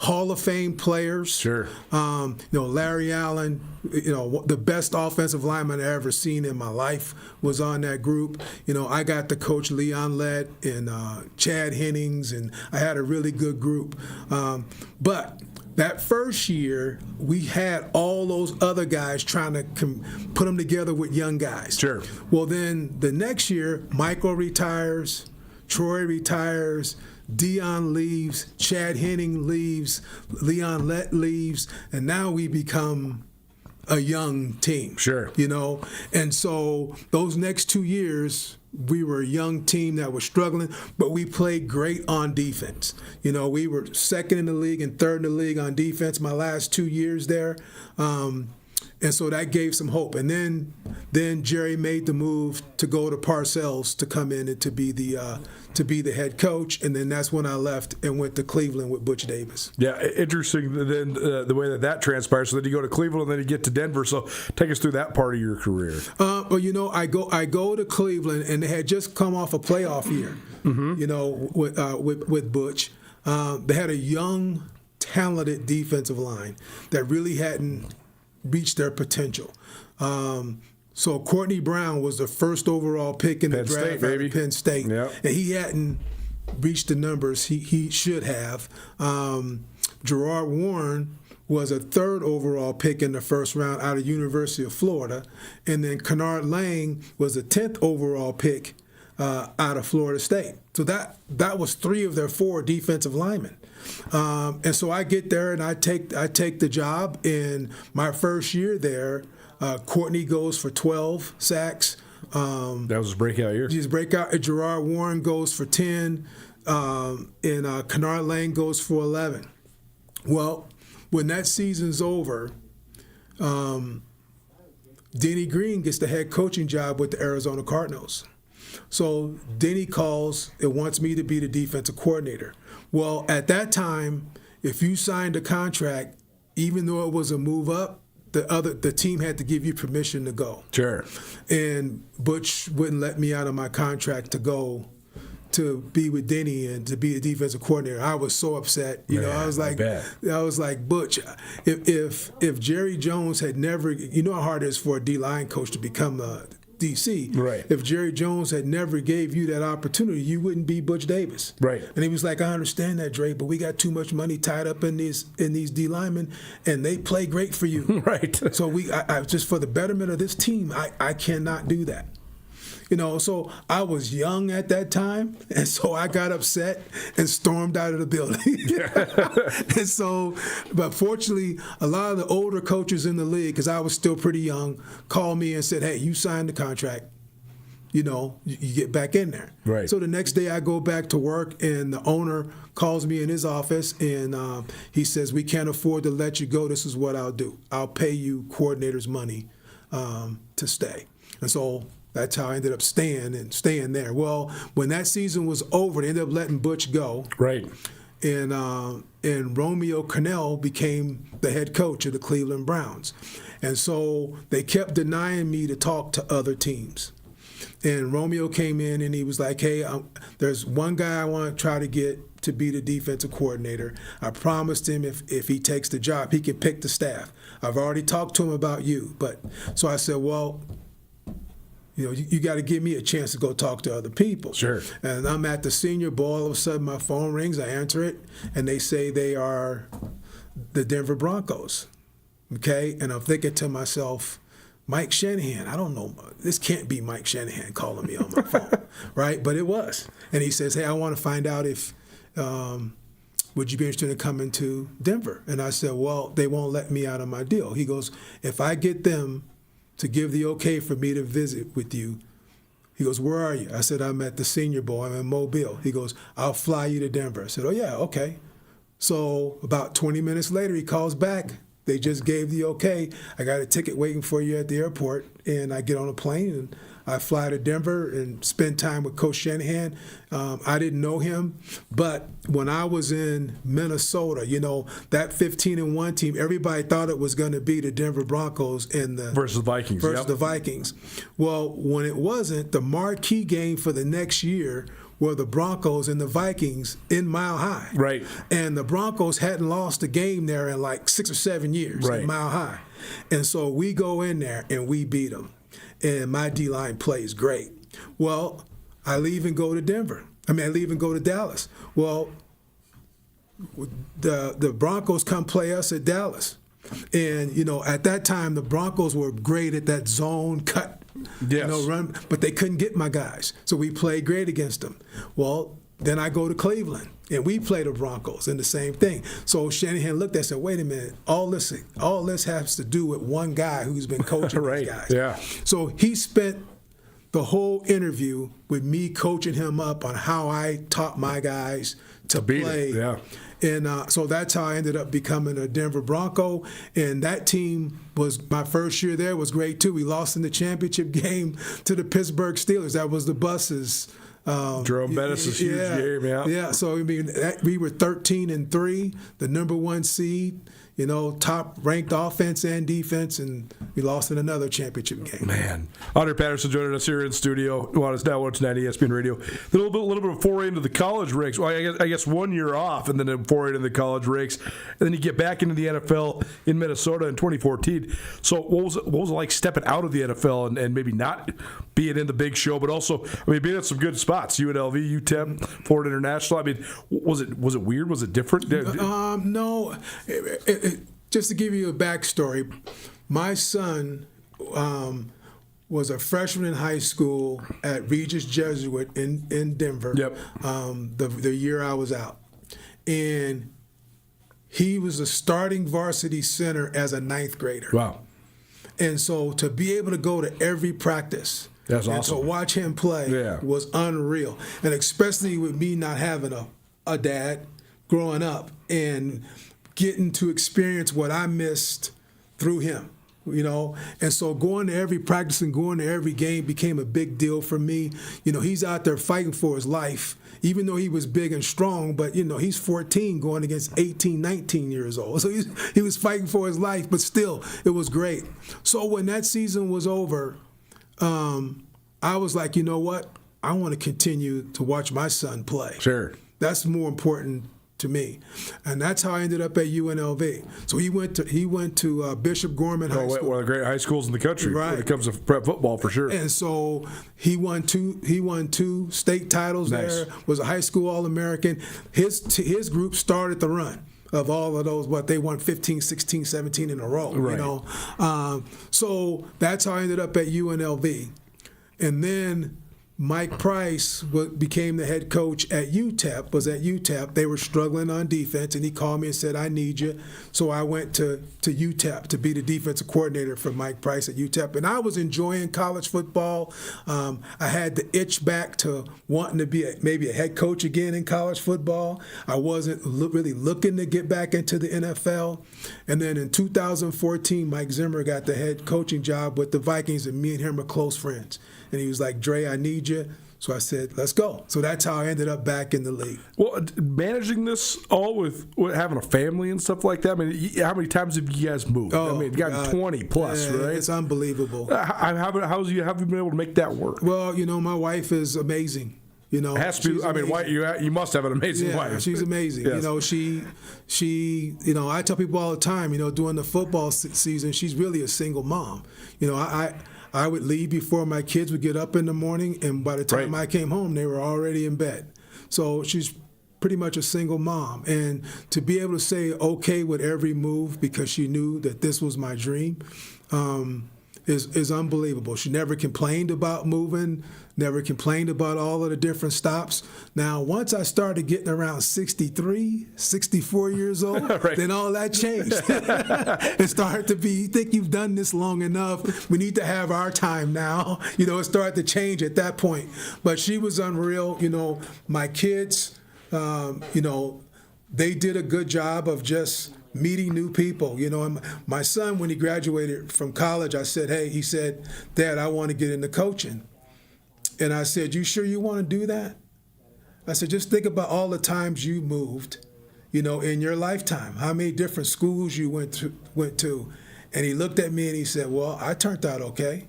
Hall of Fame players. Sure. Larry Allen, the best offensive lineman I ever seen in my life was on that group. I got to coach Leon Lett and Chad Hennings, and I had a really good group. But that first year, we had all those other guys trying to put them together with young guys. Sure. Well, then the next year, Michael retires, Troy retires, Deion leaves, Chad Henning leaves, Leon Lett leaves, and now we become a young team. Sure. And so those next 2 years, we were a young team that was struggling, but we played great on defense. We were second in the league and third in the league on defense my last 2 years there. And so that gave some hope. And then Jerry made the move to go to Parcells to come in and to be the head coach. And then that's when I left and went to Cleveland with Butch Davis. Yeah, interesting then the way that transpires. So then you go to Cleveland and then you get to Denver. So take us through that part of your career. I go to Cleveland, and they had just come off a playoff year, with Butch. They had a young, talented defensive line that really hadn't reach their potential. So Courtney Brown was the first overall pick in the draft at Penn State. Yep. And he hadn't reach the numbers he should have. Gerard Warren was a 3rd overall pick in the first round out of University of Florida, and then Kennard Lang was a 10th overall pick out of Florida State. So that was 3 of their 4 defensive linemen. And so I get there and I take the job. In my first year there, Courtney goes for 12 sacks. That was his breakout year. His breakout. Gerard Warren goes for 10, and Kennard Lang goes for 11. Well, when that season's over, Denny Green gets the head coaching job with the Arizona Cardinals. So Denny calls and wants me to be the defensive coordinator. Well, at that time, if you signed a contract, even though it was a move up, the team had to give you permission to go. Sure. And Butch wouldn't let me out of my contract to go to be with Denny and to be a defensive coordinator. I was so upset. I was like, Butch, if Jerry Jones had never, you know how hard it is for a D-line coach to become a DC. Right. If Jerry Jones had never gave you that opportunity, you wouldn't be Butch Davis. Right. And he was like, I understand that, Dre, but we got too much money tied up in these D linemen, and they play great for you. Right. So I just for the betterment of this team, I cannot do that. So I was young at that time, and so I got upset and stormed out of the building. And so, but fortunately, a lot of the older coaches in the league, because I was still pretty young, called me and said, hey, you signed the contract. You get back in there. Right. So the next day I go back to work, and the owner calls me in his office, and he says, we can't afford to let you go. This is what I'll do. I'll pay you coordinators money to stay. And so that's how I ended up staying there. Well, when that season was over, they ended up letting Butch go. Right. And Romeo Cornell became the head coach of the Cleveland Browns. And so they kept denying me to talk to other teams. And Romeo came in and he was like, hey, there's one guy I want to try to get to be the defensive coordinator. I promised him if he takes the job, he can pick the staff. I've already talked to him about you. So I said, well, you got to give me a chance to go talk to other people. Sure. And I'm at the Senior Bowl. All of a sudden, my phone rings. I answer it, and they say they are the Denver Broncos. Okay? And I'm thinking to myself, Mike Shanahan, I don't know. This can't be Mike Shanahan calling me on my phone, right? But it was. And he says, hey, I want to find out if would you be interested in coming to Denver? And I said, well, they won't let me out of my deal. He goes, if I get them to give the okay for me to visit with you. He goes, where are you? I said, I'm at the Senior Bowl. I'm in Mobile. He goes, I'll fly you to Denver. I said, oh, yeah, okay. So about 20 minutes later, he calls back. They just gave the okay. I got a ticket waiting for you at the airport, and I get on a plane, and I fly to Denver and spend time with Coach Shanahan. I didn't know him, but when I was in Minnesota, that 15-1 team, everybody thought it was going to be the Denver Broncos and the versus the Vikings. Well, when it wasn't, the marquee game for the next year were the Broncos and the Vikings in Mile High. Right. And the Broncos hadn't lost a game there in like 6 or 7 years in Mile High. And so we go in there and we beat them. And my D-line plays great. Well, I leave and go to Denver. I leave and go to Dallas. Well, the Broncos come play us at Dallas. And, at that time, the Broncos were great at that zone cut, run, but they couldn't get my guys. So we played great against them. Well, then I go to Cleveland, and we play the Broncos, and the same thing. So Shanahan looked at it and said, wait a minute, all this has to do with one guy who's been coaching these guys. Yeah. So he spent the whole interview with me coaching him up on how I taught my guys to play. Yeah. And so that's how I ended up becoming a Denver Bronco. And that team was, my first year there was great too. We lost in the championship game to the Pittsburgh Steelers. That was the Buses. Jerome Bettis' huge game, yeah. Yeah, so we were 13-3, the number 1 seed. top-ranked offense and defense, and we lost in another championship game. Man. Andre Patterson joining us here in studio. Nuanez Now 190 ESPN Radio. A little bit of a foray into the college ranks. Well, I guess 1 year off, and then a foray into the college ranks, and then you get back into the NFL in Minnesota in 2014. So what was it like stepping out of the NFL and maybe not being in the big show, but also, being at some good spots, UNLV, UTEP, Florida International. Was it weird? Was it different? No. Just to give you a backstory, my son was a freshman in high school at Regis Jesuit in Denver. Yep. The year I was out, and he was a starting varsity center as a 9th grader. Wow. And so to be able to go to every practice That's and awesome. to watch him play was unreal. And especially with me not having a dad growing up and getting to experience what I missed through him, And so going to every practice and going to every game became a big deal for me. He's out there fighting for his life, even though he was big and strong, but, he's 14 going against 18, 19 years old. So he was fighting for his life, but still, it was great. So when that season was over, I was like, you know what? I want to continue to watch my son play. Sure. That's more important to me, and that's how I ended up at UNLV. So he went to Bishop Gorman High School, one of the great high schools in the country right, when it comes to prep football, for sure. And so he won two state titles. Nice. There, was a high school All-American. His group started the run of all of those, they won 15, 16, 17 in a row. Right. So that's how I ended up at UNLV, and then Mike Price became the head coach at UTEP. They were struggling on defense, and he called me and said, I need you. So I went to UTEP to be the defensive coordinator for Mike Price at UTEP. And I was enjoying college football. I had the itch back to wanting to be maybe a head coach again in college football. I wasn't really looking to get back into the NFL. And then in 2014, Mike Zimmer got the head coaching job with the Vikings, and me and him are close friends. And he was like, Dre, I need you. So I said, let's go. So that's how I ended up back in the league. Well, managing this all with having a family and stuff like that, how many times have you guys moved? You got 20 plus, right? It's unbelievable. How have you been able to make that work? Well, my wife is amazing. It has to be. You must have an amazing wife. She's amazing. Yes. She. I tell people all the time. During the football season, she's really a single mom. I would leave before my kids would get up in the morning, and by the time I came home, they were already in bed. So she's pretty much a single mom. And to be able to say okay with every move because she knew that this was my dream is unbelievable. She never complained about moving, never complained about all of the different stops. Now, once I started getting around 63, 64 years old, then all that changed. It started to be, you think you've done this long enough, we need to have our time now. It started to change at that point. But she was unreal. My kids, they did a good job of just meeting new people. And my son, when he graduated from college, I said, he said, Dad, I want to get into coaching. And I said, you sure you want to do that? I said, just think about all the times you moved, in your lifetime, how many different schools you went to. And he looked at me and he said, well, I turned out okay.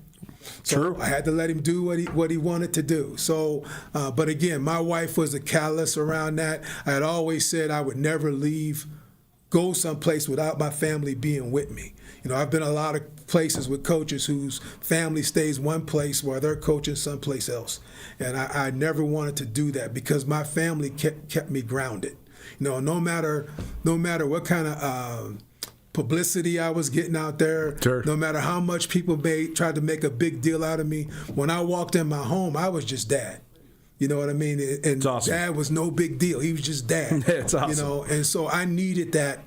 So I had to let him do what he wanted to do. So, but again, my wife was a catalyst around that. I had always said I would never go someplace without my family being with me. I've been a lot of places with coaches whose family stays one place while they're coaching someplace else. And I never wanted to do that because my family kept me grounded. No matter what kind of publicity I was getting out there, no matter how much people tried to make a big deal out of me, when I walked in my home, I was just Dad. You know what I mean? And awesome. Dad was no big deal. He was just Dad. It's awesome. And so I needed that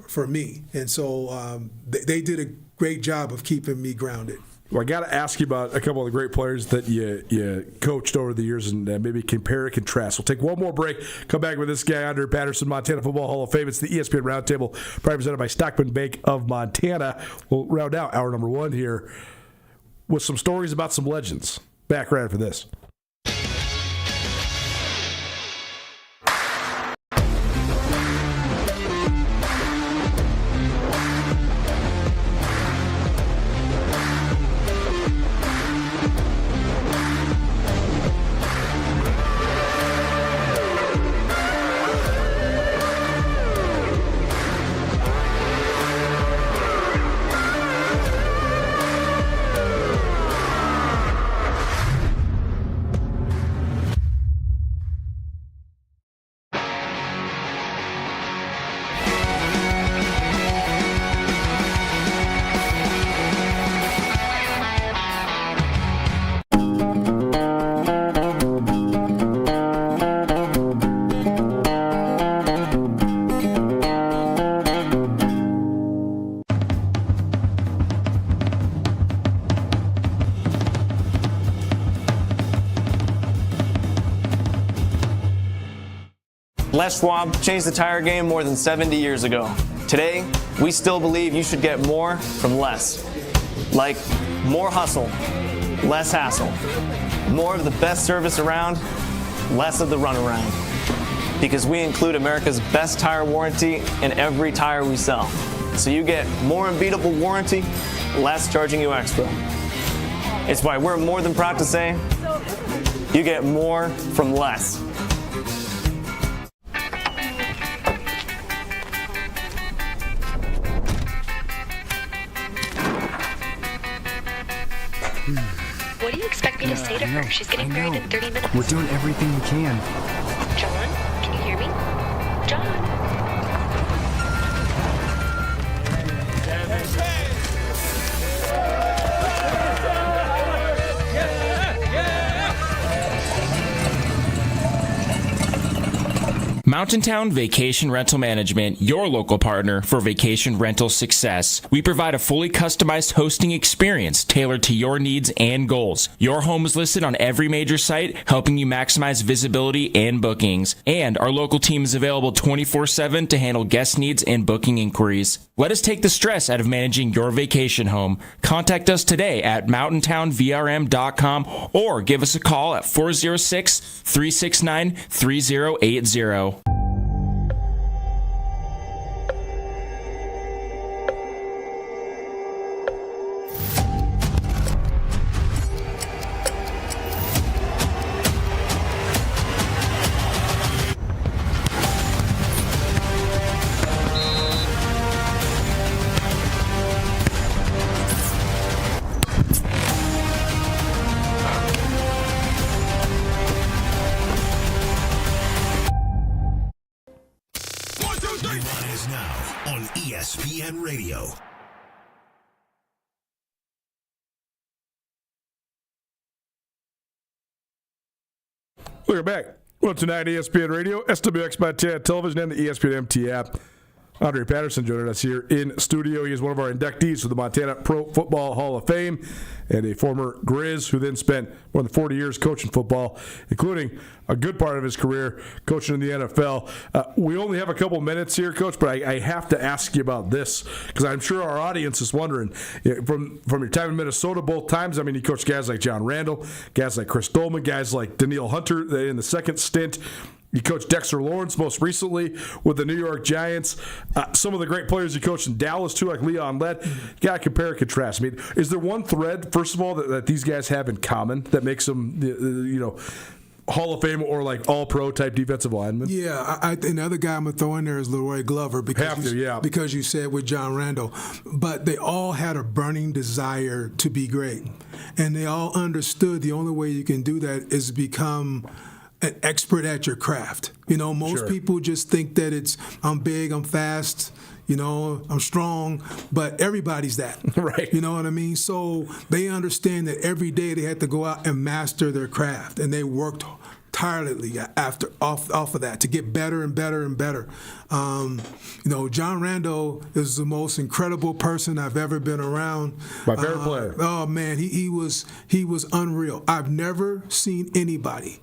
for me. And so they did a great job of keeping me grounded. Well, I got to ask you about a couple of the great players that you coached over the years and maybe compare and contrast. We'll take one more break, come back with this guy, Andre Patterson, Montana Football Hall of Fame. It's the ESPN Roundtable, presented by Stockman Bank of Montana. We'll round out hour number one here with some stories about some legends. Back right after this. Les Schwab changed the tire game more than 70 years ago. Today, we still believe you should get more from less. Like more hustle, less hassle. More of the best service around, less of the runaround. Because we include America's best tire warranty in every tire we sell. So you get more unbeatable warranty, less charging you extra. It's why we're more than proud to say, you get more from less. What do you expect me to say to her? She's getting married in 30 minutes. We're doing everything we can. John, can you hear me? John. Mountain Town Vacation Rental Management, your local partner for vacation rental success. We provide a fully customized hosting experience tailored to your needs and goals. Your home is listed on every major site, helping you maximize visibility and bookings. And our local team is available 24/7 to handle guest needs and booking inquiries. Let us take the stress out of managing your vacation home. Contact us today at mountaintownvrm.com or give us a call at 406-369-3080. Nuanez Now on ESPN Radio. Welcome back. Well, tonight, ESPN Radio, SWX Montana Television, and the ESPN MT app. Andre Patterson joining us here in studio. He is one of our inductees for the Montana Pro Football Hall of Fame and a former Grizz who then spent more than 40 years coaching football, including a good part of his career coaching in the NFL. We only have a couple minutes here, Coach, but I have to ask you about this because I'm sure our audience is wondering. From your time in Minnesota both times, I mean, you coached guys like John Randall, guys like Chris Dolman, guys like Daniil Hunter in the second stint. You coached Dexter Lawrence most recently with the New York Giants. Some of the great players you coached in Dallas, too, like Leon Lett. You got to compare and contrast. I mean, is there one thread, first of all, that these guys have in common that makes them, Hall of Fame or like all-pro type defensive lineman? Yeah, I think the other guy I'm going to throw in there is Leroy Glover because you said with John Randall. But they all had a burning desire to be great. And they all understood the only way you can do that is become an expert at your craft. Most people just think that it's, I'm big, I'm fast, I'm strong, but everybo's that. Right. You know what I mean? So they understand that every day they had to go out and master their craft, and they worked tirelessly off of that to get better and better and better. John Randall is the most incredible person I've ever been around. My favorite player. Oh man, he was unreal. I've never seen anybody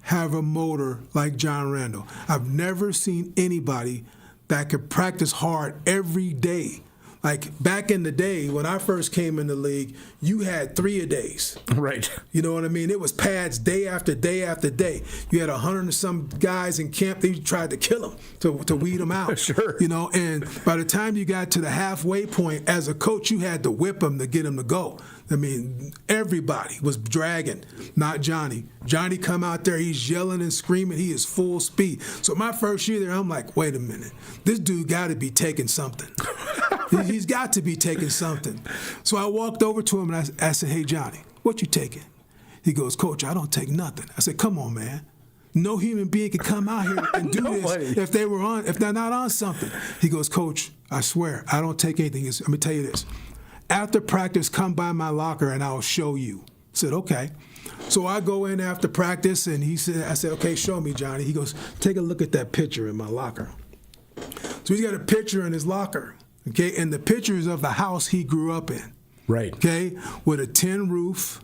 have a motor like John Randall. I've never seen anybody that could practice hard every day. Like back in the day when I first came in the league, you had 3-a-days. Right. You know what I mean? It was pads day after day after day. You had 100 and some guys in camp. They tried to kill them to weed them out. Sure. And by the time you got to the halfway point, as a coach, you had to whip them to get them to go. I mean, everybody was dragging, not Johnny. Johnny come out there, he's yelling and screaming, he is full speed. So my first year there, I'm like, wait a minute, this dude got to be taking something. He's got to be taking something. So I walked over to him and I said, hey, Johnny, what you taking? He goes, Coach, I don't take nothing. I said, come on, man. No human being can come out here and do this if they're not on something. He goes, Coach, I swear, I don't take anything. Let me tell you this. After practice, come by my locker and I'll show you. I said, okay. So I go in after practice and I said, okay, show me, Johnny. He goes, take a look at that picture in my locker. So he's got a picture in his locker, okay, and the picture is of the house he grew up in. Right. Okay, with a tin roof,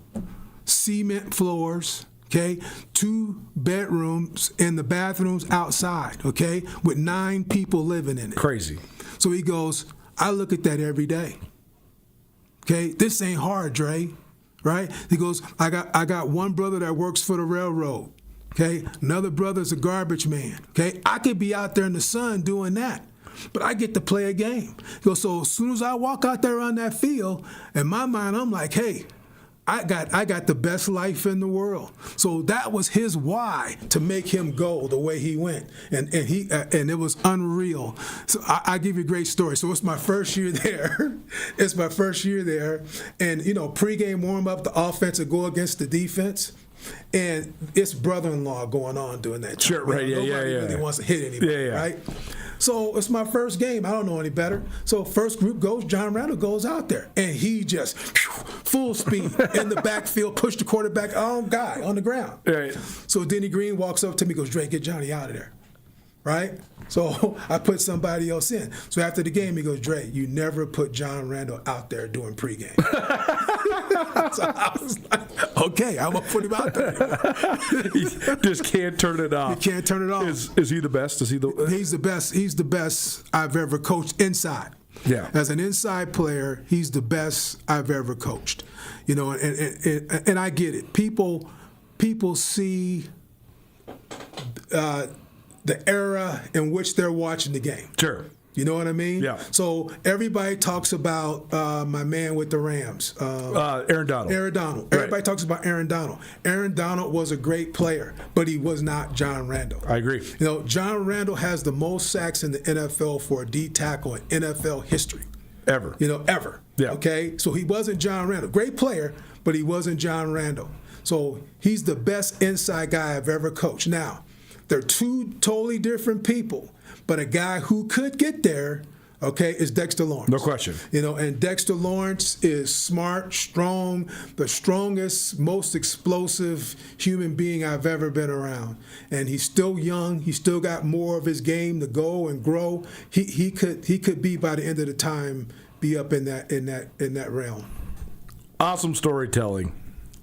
cement floors, okay? 2 bedrooms and the bathrooms outside, okay? With 9 people living in it. Crazy. So he goes, I look at that every day. Okay, this ain't hard, Dre, right? He goes, I got one brother that works for the railroad. Okay, another brother's a garbage man. Okay, I could be out there in the sun doing that, but I get to play a game. He goes, so as soon as I walk out there on that field, in my mind, I'm like, hey, I got the best life in the world. So that was his why to make him go the way he went, and it was unreal. So I give you a great story. So it's my first year there. It's my first year there, and pregame warm up, the offense would go against the defense. And it's brother-in-law going on during that time. Sure, right, Nobody really wants to hit anybody, right? So it's my first game. I don't know any better. So first group goes, John Randall goes out there, and he just full speed in the backfield, pushed the quarterback on the ground. Right. So Denny Green walks up to me, goes, Drake, get Johnny out of there. Right? So I put somebody else in. So after the game, he goes, Dre, you never put John Randall out there doing pregame. So I was like, okay, I'm going to put him out there. He just can't turn it off. He can't turn it off. Is he the best? Is he the? He's the best. He's the best I've ever coached inside. Yeah. As an inside player, he's the best I've ever coached. And I get it. People see the era in which they're watching the game. Sure. You know what I mean? Yeah. So everybody talks about my man with the Rams. Aaron Donald. Aaron Donald. Right. Everybody talks about Aaron Donald. Aaron Donald was a great player, but he was not John Randall. I agree. John Randall has the most sacks in the NFL for a D tackle in NFL history. Ever. Ever. Yeah. Okay? So he wasn't John Randall. Great player, but he wasn't John Randall. So he's the best inside guy I've ever coached. Now, they're 2 totally different people. But a guy who could get there, okay, is Dexter Lawrence. No question. And Dexter Lawrence is smart, strong, the strongest, most explosive human being I've ever been around. And he's still young. He's still got more of his game to go and grow. He could be by the end of the time be up in that realm. Awesome storytelling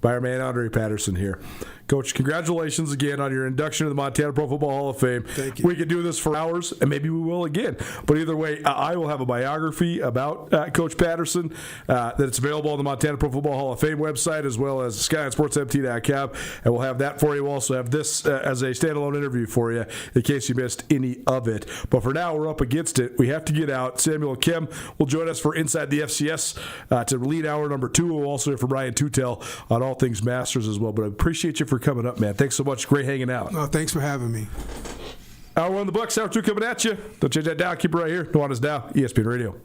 by our man Andre Patterson here. Coach, congratulations again on your induction to the Montana Pro Football Hall of Fame. Thank you. We could do this for hours, and maybe we will again. But either way, I will have a biography about Coach Patterson that's available on the Montana Pro Football Hall of Fame website, as well as SkylineSportsMT.com, and we'll have that for you. We'll also have this as a standalone interview for you in case you missed any of it. But for now, we're up against it. We have to get out. Samuel Kim will join us for Inside the FCS to lead hour number 2. We'll also hear from Ryan Tutel on all things Masters as well. But I appreciate you for coming up, man. Thanks so much. Great hanging out. Oh, thanks for having me. Hour 1 the books. Hour 2 coming at you. Don't change that down. Keep it right here. Nuanez Now, ESPN Radio.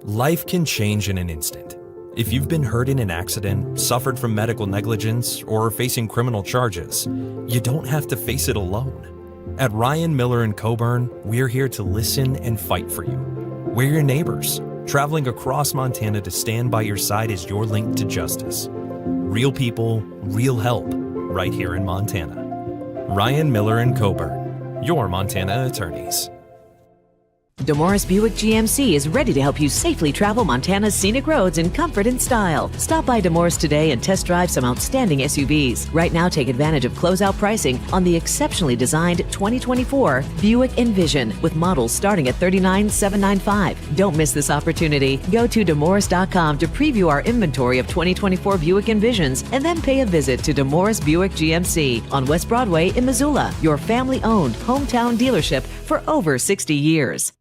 Life can change in an instant. If you've been hurt in an accident, suffered from medical negligence, or are facing criminal charges, you don't have to face it alone. At Ryan Miller & Coburn, we're here to listen and fight for you. We're your neighbors, traveling across Montana to stand by your side as your link to justice. Real people, real help, right here in Montana. Ryan Miller & Coburn, your Montana attorneys. DeMorris Buick GMC is ready to help you safely travel Montana's scenic roads in comfort and style. Stop by DeMorris today and test drive some outstanding SUVs. Right now, take advantage of closeout pricing on the exceptionally designed 2024 Buick Envision with models starting at $39,795. Don't miss this opportunity. Go to DeMorris.com to preview our inventory of 2024 Buick Envisions and then pay a visit to DeMorris Buick GMC on West Broadway in Missoula, your family-owned hometown dealership for over 60 years.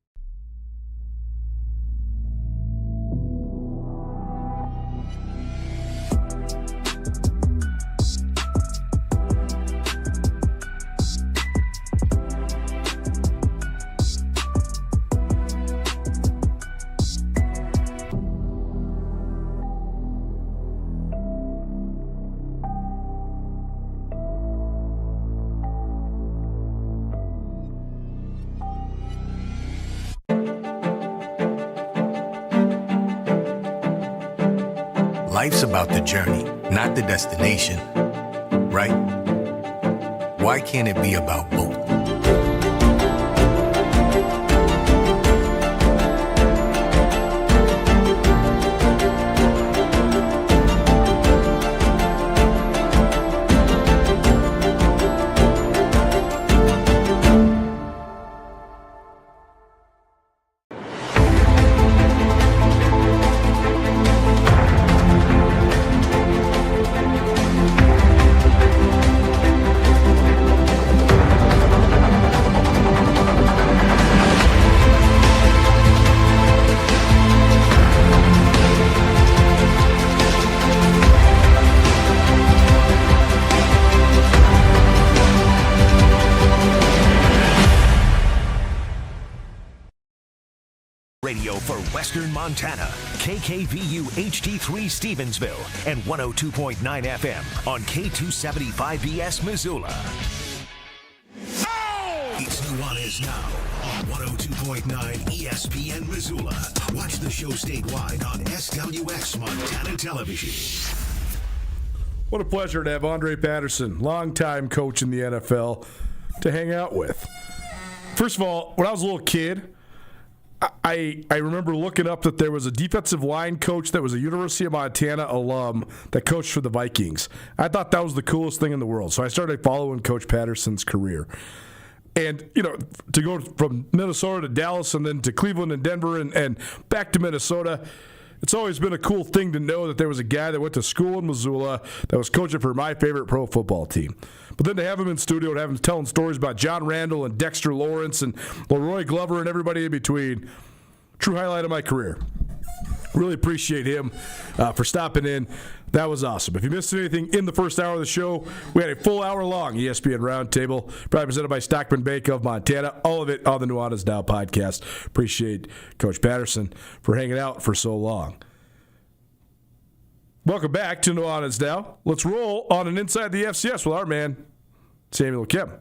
Life's about the journey, not the destination, right? Why can't it be about both? Radio for Western Montana, KKVU HD3 Stevensville, and 102.9 FM on K275BS Missoula. It's Nuanez Now on 102.9 ESPN Missoula. Watch the show statewide on SWX Montana Television. What a pleasure to have Andre Patterson, longtime coach in the NFL, to hang out with. First of all, when I was a little kid, I remember looking up that there was a defensive line coach that was a University of Montana alum that coached for the Vikings. I thought that was the coolest thing in the world. So I started following Coach Patterson's career. And, you know, to go from Minnesota to Dallas and then to Cleveland and Denver and back to Minnesota, it's always been a cool thing to know that there was a guy that went to school in Missoula that was coaching for my favorite pro football team. But then to have him in studio and have him telling stories about John Randall and Dexter Lawrence and Leroy Glover and everybody in between, true highlight of my career. Really appreciate him for stopping in. That was awesome. If you missed anything in the first hour of the show, we had a full hour-long ESPN Roundtable, probably presented by Stockman Bank of Montana. All of it on the Nuanez Now podcast. Appreciate Coach Patterson for hanging out for so long. Welcome back to Nuanez Now. Let's roll on an Inside the FCS with our man, Samuel Kim.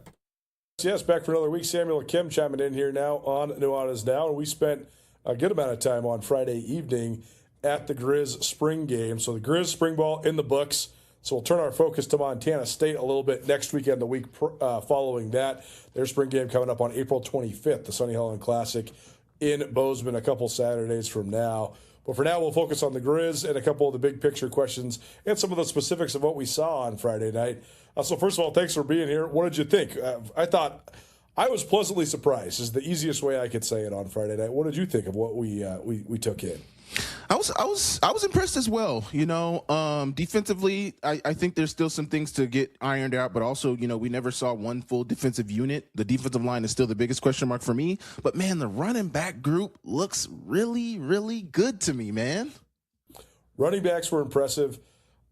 Yes, back for another week. Samuel Kim chiming in here now on Nuanez Now. And we spent a good amount of time on Friday evening at the Grizz spring game. So the Grizz spring ball in the books. So we'll turn our focus to Montana State a little bit next weekend, the week following that. Their spring game coming up on April 25th, the Sonny Holland Classic in Bozeman a couple Saturdays from now. But for now, we'll focus on the Grizz and a couple of the big picture questions and some of the specifics of what we saw on Friday night. So first of all, thanks for being here. What did you think? I thought I was pleasantly surprised is the easiest way I could say it on Friday night. What did you think of what we took in? I was impressed as well. You know, defensively, I think there's still some things to get ironed out, but also, you know, we never saw one full defensive unit. The defensive line is still the biggest question mark for me. But man, the running back group looks really, really good to me, man. Running backs were impressive.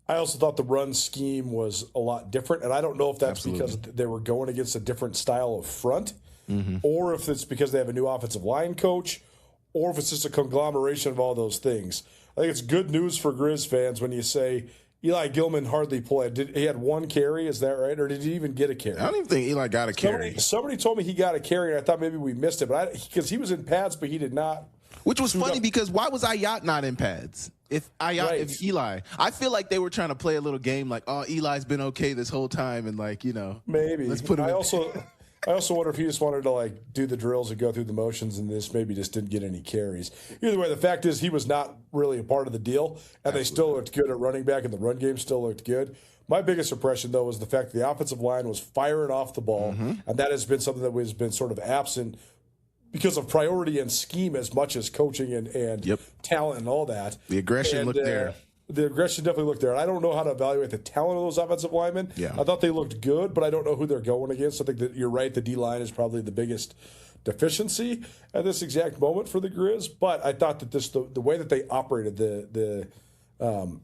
I also thought the run scheme was a lot different, and I don't know if that's because they were going against a different style of front, or if it's because they have a new offensive line coach, or if it's just a conglomeration of all those things. I think it's good news for Grizz fans when you say Eli Gilman hardly played. He had one carry, is that right? Or did he even get a carry? I don't even think Eli got a carry. Somebody told me he got a carry, and I thought maybe we missed it, but because he was in pads, but he did not. Which was funny because why was Ayat not in pads? If Eli, I feel like they were trying to play a little game like, oh, Eli's been okay this whole time, and like, you know, maybe let's put him. I also wonder if he just wanted to like do the drills and go through the motions, and this maybe just didn't get any carries. Either way, the fact is he was not really a part of the deal, and they still looked good at running back, and the run game still looked good. My biggest impression, though, was the fact that the offensive line was firing off the ball, and that has been something that has been sort of absent because of priority and scheme as much as coaching and talent and all that. The aggression looked there. The aggression definitely looked there. I don't know how to evaluate the talent of those offensive linemen. Yeah. I thought they looked good, but I don't know who they're going against. I think that you're right. The D-line is probably the biggest deficiency at this exact moment for the Grizz. But I thought that the way that they operated, the want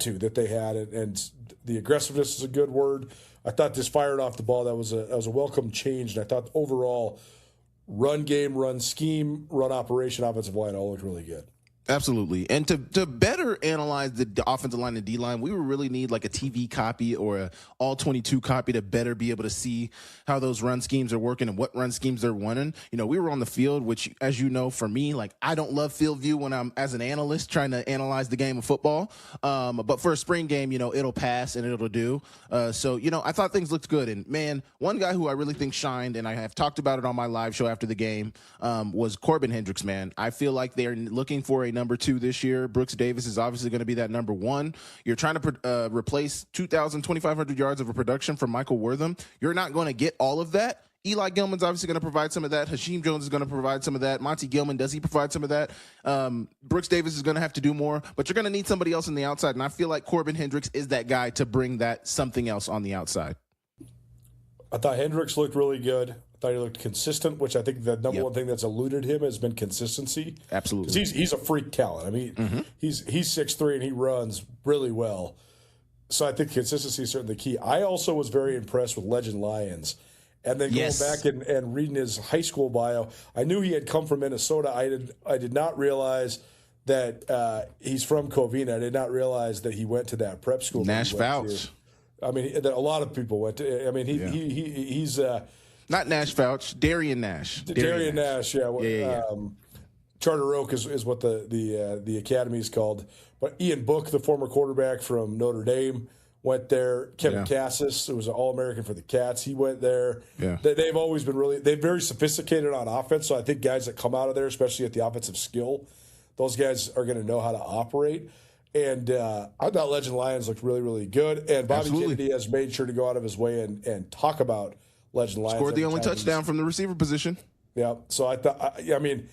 to that they had, and the aggressiveness is a good word. I thought this fired off the ball. That was a welcome change, and I thought overall run game, run scheme, run operation, offensive line all looked really good. Absolutely. And to better analyze the offensive line and D-line, we would really need like a TV copy or a all-22 copy to better be able to see how those run schemes are working and what run schemes they're running. You know, we were on the field, which, as you know, for me, like, I don't love field view when I'm as an analyst trying to analyze the game of football. But for a spring game, you know, it'll pass and it'll do. So, you know, I thought things looked good. And, man, one guy who I really think shined, and I have talked about it on my live show after the game, was Corbin Hendricks, man. I feel like they're looking for a number 2 this year. Brooks Davis is obviously going to be that number 1. You're trying to replace 2,500 yards of a production from Michael Wortham. You're not going to get all of that. Eli Gilman's obviously going to provide some of that. Hasheem Jones is going to provide some of that. Monty Gilman, does he provide some of that? Brooks Davis is going to have to do more, but you're going to need somebody else on the outside, and I feel like Corbin Hendricks is that guy to bring that something else on the outside. I thought Hendricks looked really good. I thought he looked consistent, which I think the number one thing that's eluded him has been consistency. Absolutely. Because he's a freak talent. I mean, he's 6'3", and he runs really well. So I think consistency is certainly key. I also was very impressed with Legend Lyons. And then going back and reading his high school bio, I knew he had come from Minnesota. I did not realize that he's from Covina. I did not realize that he went to that prep school. Nash Fouch. I mean, that a lot is people went to. I mean, he's not Nash Fouch, Darian Nash. Darian Nash, yeah. Charter Oak is what the academy is called. But Ian Book, the former quarterback from Notre Dame, went there. Kevin Cassis, who was an All-American for the Cats, he went there. Yeah. They've always been they're very sophisticated on offense. So I think guys that come out of there, especially at the offensive skill, those guys are going to know how to operate. And I thought Legend Lyons looked really, really good. And Bobby Kennedy has made sure to go out of his way and talk about Legend Lyons. Scored the only touchdown from the receiver position. Yeah. So I thought, I mean,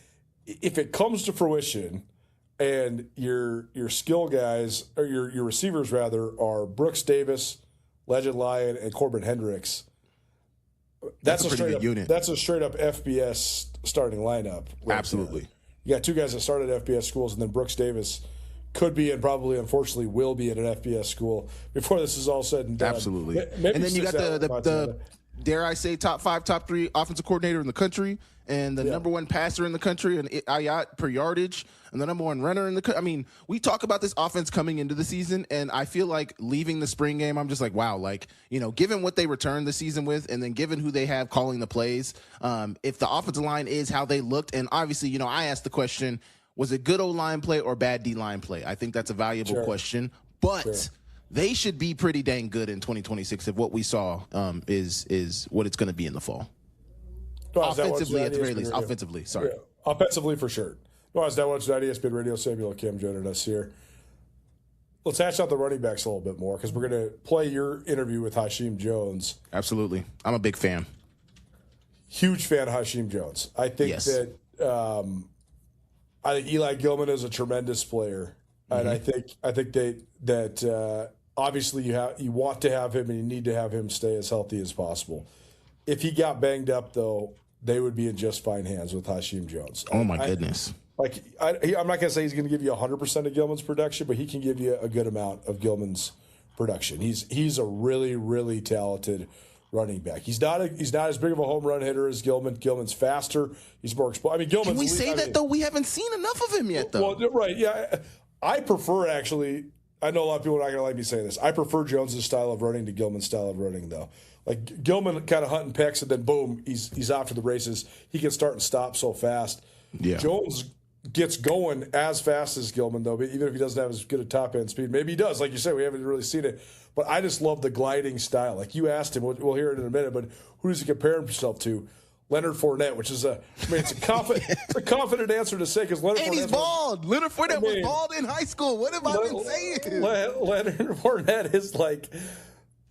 if it comes to fruition and your skill guys, or your receivers rather, are Brooks Davis, Legend Lyon, and Corbin Hendricks, that's a pretty good unit. That's a straight up FBS starting lineup. Right? Absolutely. You got 2 guys that started at FBS schools, and then Brooks Davis could be and probably, unfortunately, will be at an FBS school before this is all said and done. Absolutely. And then you got the dare I say, top 5, top 3 offensive coordinator in the country, and the number 1 passer in the country, and Ayat per yardage, and the number 1 runner in the country. I mean, we talk about this offense coming into the season, and I feel like leaving the spring game, I'm just like, wow, like, you know, given what they returned the season with, and then given who they have calling the plays, if the offensive line is how they looked, and obviously, you know, I asked the question, was it good O-line play or bad D-line play? I think that's a valuable question, but they should be pretty dang good in 2026 if what we saw is what it's going to be in the fall. Offensively, at the very least. Offensively, sorry. Yeah. Offensively, for sure. No, as that watching that ESPN Radio, Samuel Kim joining us here. Let's hash out the running backs a little bit more because we're going to play your interview with Hasheem Jones. Absolutely. I'm a big fan. Huge fan of Hasheem Jones. I think that I think Eli Gilman is a tremendous player, and I think that obviously you want to have him and you need to have him stay as healthy as possible. If he got banged up, though, they would be in just fine hands with Hasheem Jones. Oh my goodness! I'm not going to say he's going to give you 100% of Gilman's production, but he can give you a good amount of Gilman's production. He's a really, really talented running back. He's not as big of a home run hitter as Gilman. Gilman's faster. He's more explosive. I mean, Gilman's. Can we say that though? We haven't seen enough of him yet, though. Well, right? Yeah, I prefer actually. I know a lot of people are not going to like me saying this. I prefer Jones' style of running to Gilman's style of running, though. Like Gilman kind of hunting pecks, and then boom, he's off to the races. He can start and stop so fast. Yeah. Jones gets going as fast as Gilman, though, even if he doesn't have as good a top end speed. Maybe he does. Like you said, we haven't really seen it. But I just love the gliding style. Like you asked him, we'll hear it in a minute, but who does he compare himself to? Leonard Fournette, which is it's a confident answer to say because Leonard Fournette. And he's bald. Leonard Fournette was bald in high school. What have I been saying? Leonard Fournette is like.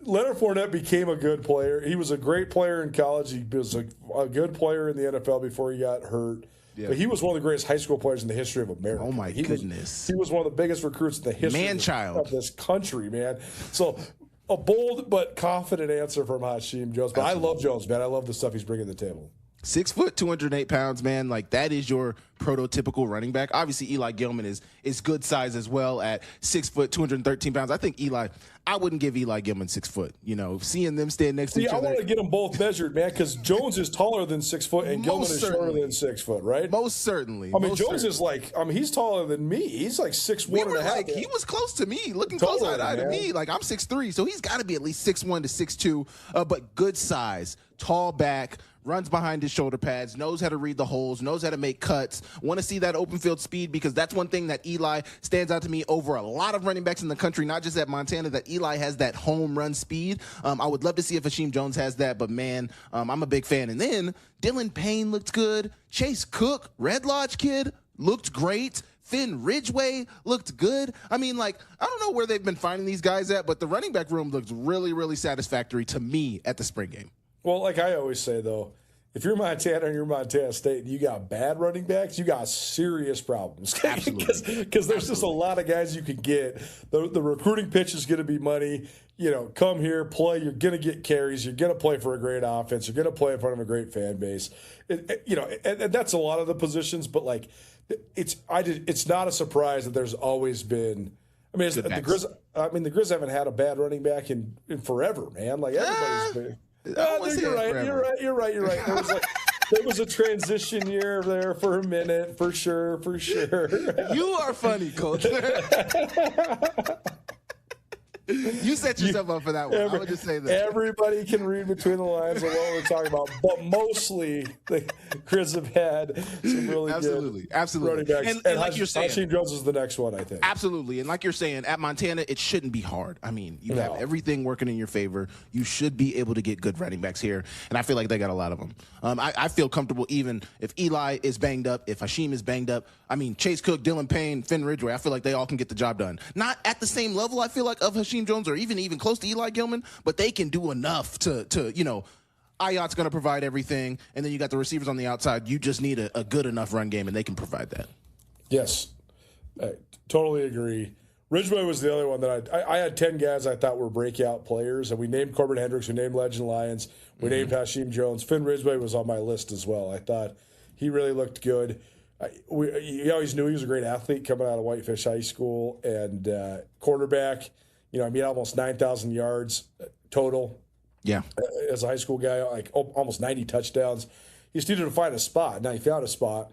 Leonard Fournette became a good player. He was a great player in college. He was a good player in the NFL before he got hurt. Yeah. But he was one of the greatest high school players in the history of America. Oh, my goodness. He was one of the biggest recruits in the history of this country, man. So a bold but confident answer from Hasheem Jones. But I love Jones, man. I love the stuff he's bringing to the table. 6 foot, 208 pounds, man. Like, that is your prototypical running back. Obviously, Eli Gilman is good size as well at 6 foot, 213 pounds. I think I wouldn't give Eli Gilman 6 foot. You know, seeing them stand next to each other. I want to get them both measured, man, because Jones is taller than 6 foot and Gilman is shorter than 6 foot, right? Most certainly. I mean, Jones is like, he's taller than me. He's like 6'1" and a half. He was close to me, looking close eye to me. Like, I'm 6'3", so he's got to be at least 6'1" to 6'2", but good size, tall back, runs behind his shoulder pads, knows how to read the holes, knows how to make cuts. Want to see that open field speed, because that's one thing that Eli stands out to me over a lot of running backs in the country, not just at Montana, that Eli has that home run speed. I would love to see if Hasheem Jones has that, but man, I'm a big fan. And then Dylan Payne looked good. Chase Cook, Red Lodge kid, looked great. Finn Ridgeway looked good. I mean, like, I don't know where they've been finding these guys at, but the running back room looked really, really satisfactory to me at the spring game. Well, like I always say, though, if you're Montana and you're Montana State and you got bad running backs, you got serious problems. Because there's just a lot of guys you can get. The recruiting pitch is going to be money. You know, come here, play. You're going to get carries. You're going to play for a great offense. You're going to play in front of a great fan base. And that's a lot of the positions. But, like, it's not a surprise that there's always been. I mean, the Grizz haven't had a bad running back in forever, man. Like, everybody's been. You're right. There was a transition year there for a minute, for sure. You are funny, Coach. You set yourself up for that one. I would just say that. Everybody can read between the lines of what we're talking about, but mostly the Grizz have had some really good running backs. And like you're saying, Hasheem Jones is the next one, I think. Absolutely. And like you're saying, at Montana, it shouldn't be hard. I mean, you have everything working in your favor. You should be able to get good running backs here, and I feel like they got a lot of them. I feel comfortable even if Eli is banged up, if Hasheem is banged up. I mean, Chase Cook, Dylan Payne, Finn Ridgeway, I feel like they all can get the job done. Not at the same level, I feel like, of Hasheem Jones or even close to Eli Gilman, but they can do enough to Ayat's going to provide everything, and then you got the receivers on the outside. You just need a good enough run game, and they can provide that. Yes, I totally agree. Ridgeway was the other one that I had 10 guys I thought were breakout players, and we named Corbin Hendricks, we named Legend Lyons, we named Hasheem Jones. Finn Ridgeway was on my list as well. I thought he really looked good. You always knew he was a great athlete coming out of Whitefish High School, and quarterback. You know, I mean, almost 9,000 yards total. Yeah. As a high school guy, like almost 90 touchdowns. He just needed to find a spot. Now he found a spot.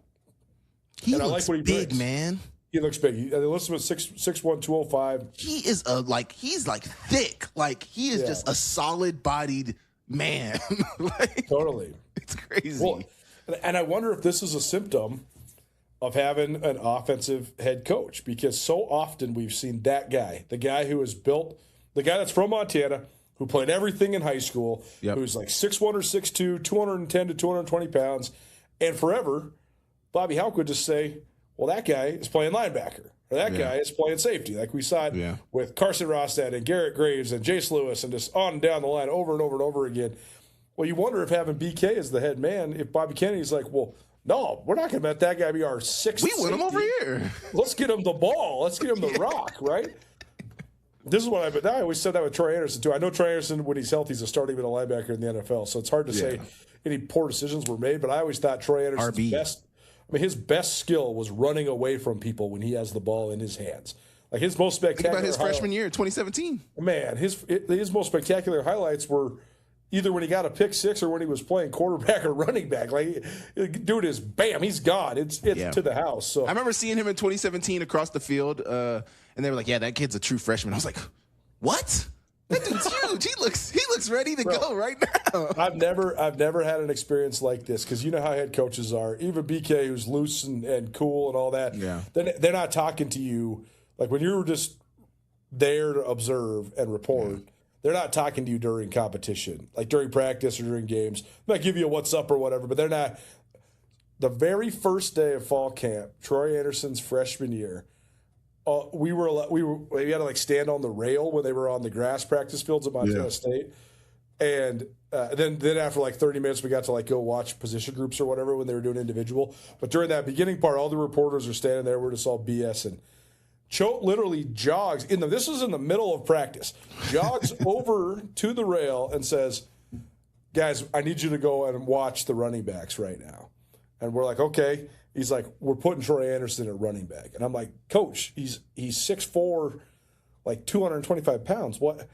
He looks big, man. He looks big. He listed with 6'1", 205. He is he's thick. Like, he is just a solid-bodied man. Totally. It's crazy. Well, and I wonder if this is a symptom of having an offensive head coach, because so often we've seen that guy, the guy who is built, the guy that's from Montana, who played everything in high school, who's like 6'1" or 6'2", 210 to 220 pounds, and forever, Bobby Houck would just say, well, that guy is playing linebacker, or that guy is playing safety, like we saw it with Carson Rostad and Garrett Graves and Jace Lewis and just on and down the line over and over and over again. Well, you wonder if having BK as the head man, if Bobby Kennedy's like, well, no, we're not going to let that guy be our sixth. We want him over here. Let's get him the ball. Let's get him the rock, right? This is what I always said that with Troy Anderson, too. I know Troy Anderson, when he's healthy, is a starting middle linebacker in the NFL, so it's hard to say any poor decisions were made, but I always thought Troy Anderson's his best skill was running away from people when he has the ball in his hands. Like, his most spectacular Think about his freshman year, 2017. Man, his most spectacular highlights were either when he got a pick six or when he was playing quarterback or running back. Like, dude is, bam, he's gone. It's to the house. So I remember seeing him in 2017 across the field, and they were like, yeah, that kid's a true freshman. I was like, what? That dude's huge. He looks ready to go right now. I've never had an experience like this, because you know how head coaches are. Even BK, who's loose and cool and all that, they're not talking to you. Like, when you're just there to observe and report, they're not talking to you during competition, like during practice or during games. They might give you a what's up or whatever, but they're not. The very first day of fall camp, Troy Anderson's freshman year, we had to like stand on the rail when they were on the grass practice fields at Montana State, and then after like 30 minutes, we got to like go watch position groups or whatever when they were doing individual. But during that beginning part, all the reporters are standing there. We're just all BSing. Choate literally jogs this is in the middle of practice, jogs over to the rail and says, guys, I need you to go and watch the running backs right now. And we're like, okay. He's like, we're putting Troy Anderson at running back. And I'm like, Coach, he's 6'4", like 225 pounds. What?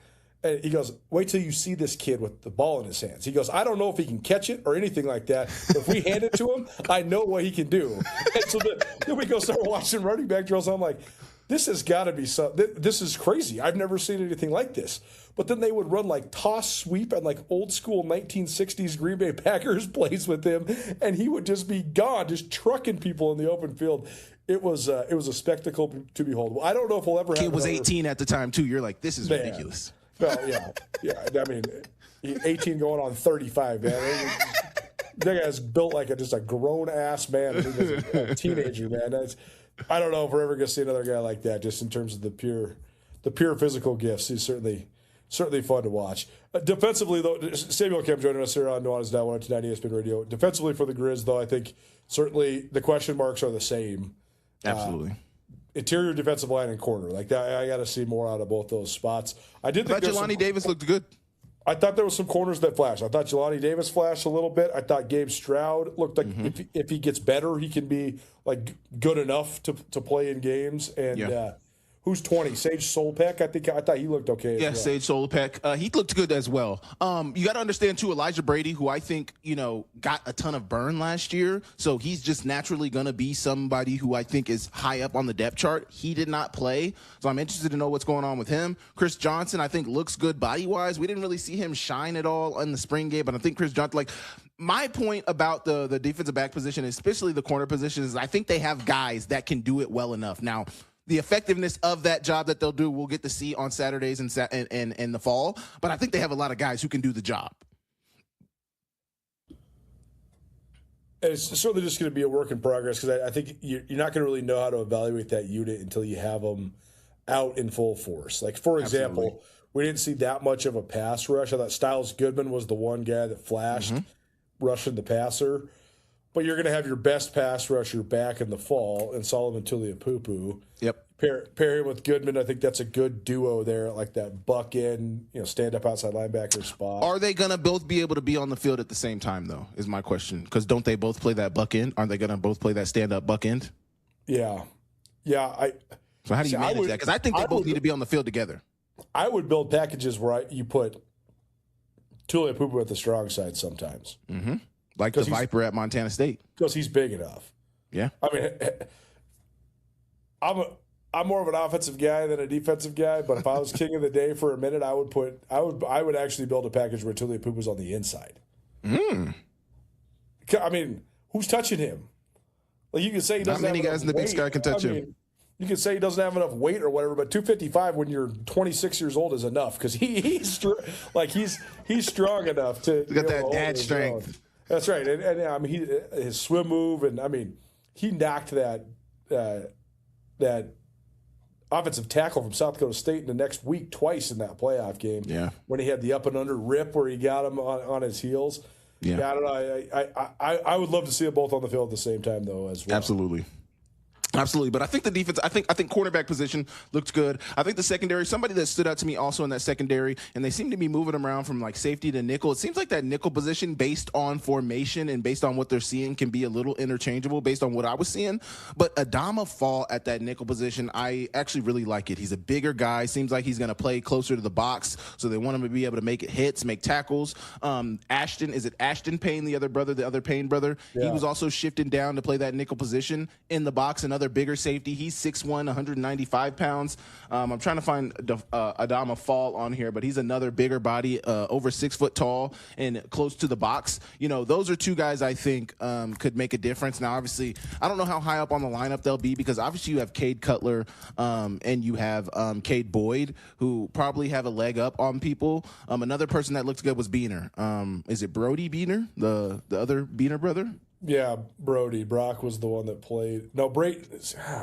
And he goes, wait till you see this kid with the ball in his hands. He goes, I don't know if he can catch it or anything like that. But if we hand it to him, I know what he can do. And so then we go start watching running back drills. I'm like, this has got to be this is crazy. I've never seen anything like this. But then they would run like toss sweep and like old school 1960s Green Bay Packers plays with him, and he would just be gone, just trucking people in the open field. It was a spectacle to behold. I don't know if we'll ever have. Kid was 18 at the time too. You're like, this is ridiculous. Well, yeah. I mean, 18 going on 35, man. That guy's built like just a grown ass man. He was a teenager, man. I don't know if we're ever going to see another guy like that. Just in terms of the pure physical gifts, he's certainly fun to watch. Defensively, though, Samuel Kemp joining us here on Nuanez Now 109 ESPN Radio. Defensively for the Grizz, though, I think certainly the question marks are the same. Absolutely. Interior defensive line and corner. Like that, I got to see more out of both those spots. I thought Jelani Davis looked good. I thought there was some corners that flashed. I thought Jelani Davis flashed a little bit. I thought Gabe Stroud looked like if he gets better, he can be like good enough to play in games. And who's 20? Sage Solpeck. I thought he looked okay. Yeah, Sage Solpeck. He looked good as well. You got to understand too, Elijah Brady, who I think got a ton of burn last year, so he's just naturally going to be somebody who I think is high up on the depth chart. He did not play, so I'm interested to know what's going on with him. Chris Johnson, I think, looks good body wise. We didn't really see him shine at all in the spring game, but I think Chris Johnson, my point about the defensive back position, especially the corner position, is I think they have guys that can do it well enough. Now, the effectiveness of that job that they'll do, we'll get to see on Saturdays and the fall. But I think they have a lot of guys who can do the job. It's certainly just going to be a work in progress because I think you're not going to really know how to evaluate that unit until you have them out in full force. Like, for example, we didn't see that much of a pass rush. I thought Styles Goodman was the one guy that flashed rushing the passer. But you're going to have your best pass rusher back in the fall in Solomon Tuliapupu. Yep. Pair him with Goodman. I think that's a good duo there, like that buck in, stand up outside linebacker spot. Are they going to both be able to be on the field at the same time, though, is my question. Because don't they both play that buck end? Aren't they going to both play that stand up buck end? Yeah. So how do you manage that? Because I think they both need to be on the field together. I would build packages where you put Tuliapupu at the strong side sometimes. Mm-hmm. Like the Viper at Montana State. Because he's big enough. Yeah. I mean, I'm more of an offensive guy than a defensive guy, but if I was king of the day for a minute, I would actually build a package where Tuliapupu was on the inside. I mean, who's touching him? Like, you can say he doesn't have enough weight. Not many guys in the Big Sky can touch him. You can say he doesn't have enough weight or whatever, but 255 when you're 26 years old is enough because he's strong enough to. He's got that dad strength. That's right, and I mean his swim move, and I mean he knocked that offensive tackle from South Dakota State in the next week twice in that playoff game. Yeah, when he had the up and under rip where he got him on his heels. Yeah, I don't know. I would love to see them both on the field at the same time though as well. Absolutely, but I think the defense, I think cornerback position looked good. I think the secondary, somebody that stood out to me also in that secondary, and they seem to be moving them around from like safety to nickel. It seems like that nickel position, based on formation and based on what they're seeing, can be a little interchangeable based on what I was seeing. But Adama Fall at that nickel position, I actually really like it. He's a bigger guy. Seems like he's going to play closer to the box, so they want him to be able to make hits, make tackles. Ashton Payne, the other Payne brother? Yeah. He was also shifting down to play that nickel position in the box. Another bigger safety. He's 6'1", 195 pounds. I'm trying to find Adama Fall on here, but he's another bigger body, over 6 foot tall and close to the box. Those are two guys I think could make a difference. Now, obviously, I don't know how high up on the lineup they'll be because obviously you have Cade Cutler and you have Cade Boyd, who probably have a leg up on people. Another person that looked good was Beaner. Is it Brody Beaner, the other Beaner brother? Yeah, Brody. Brock was the one that played. No,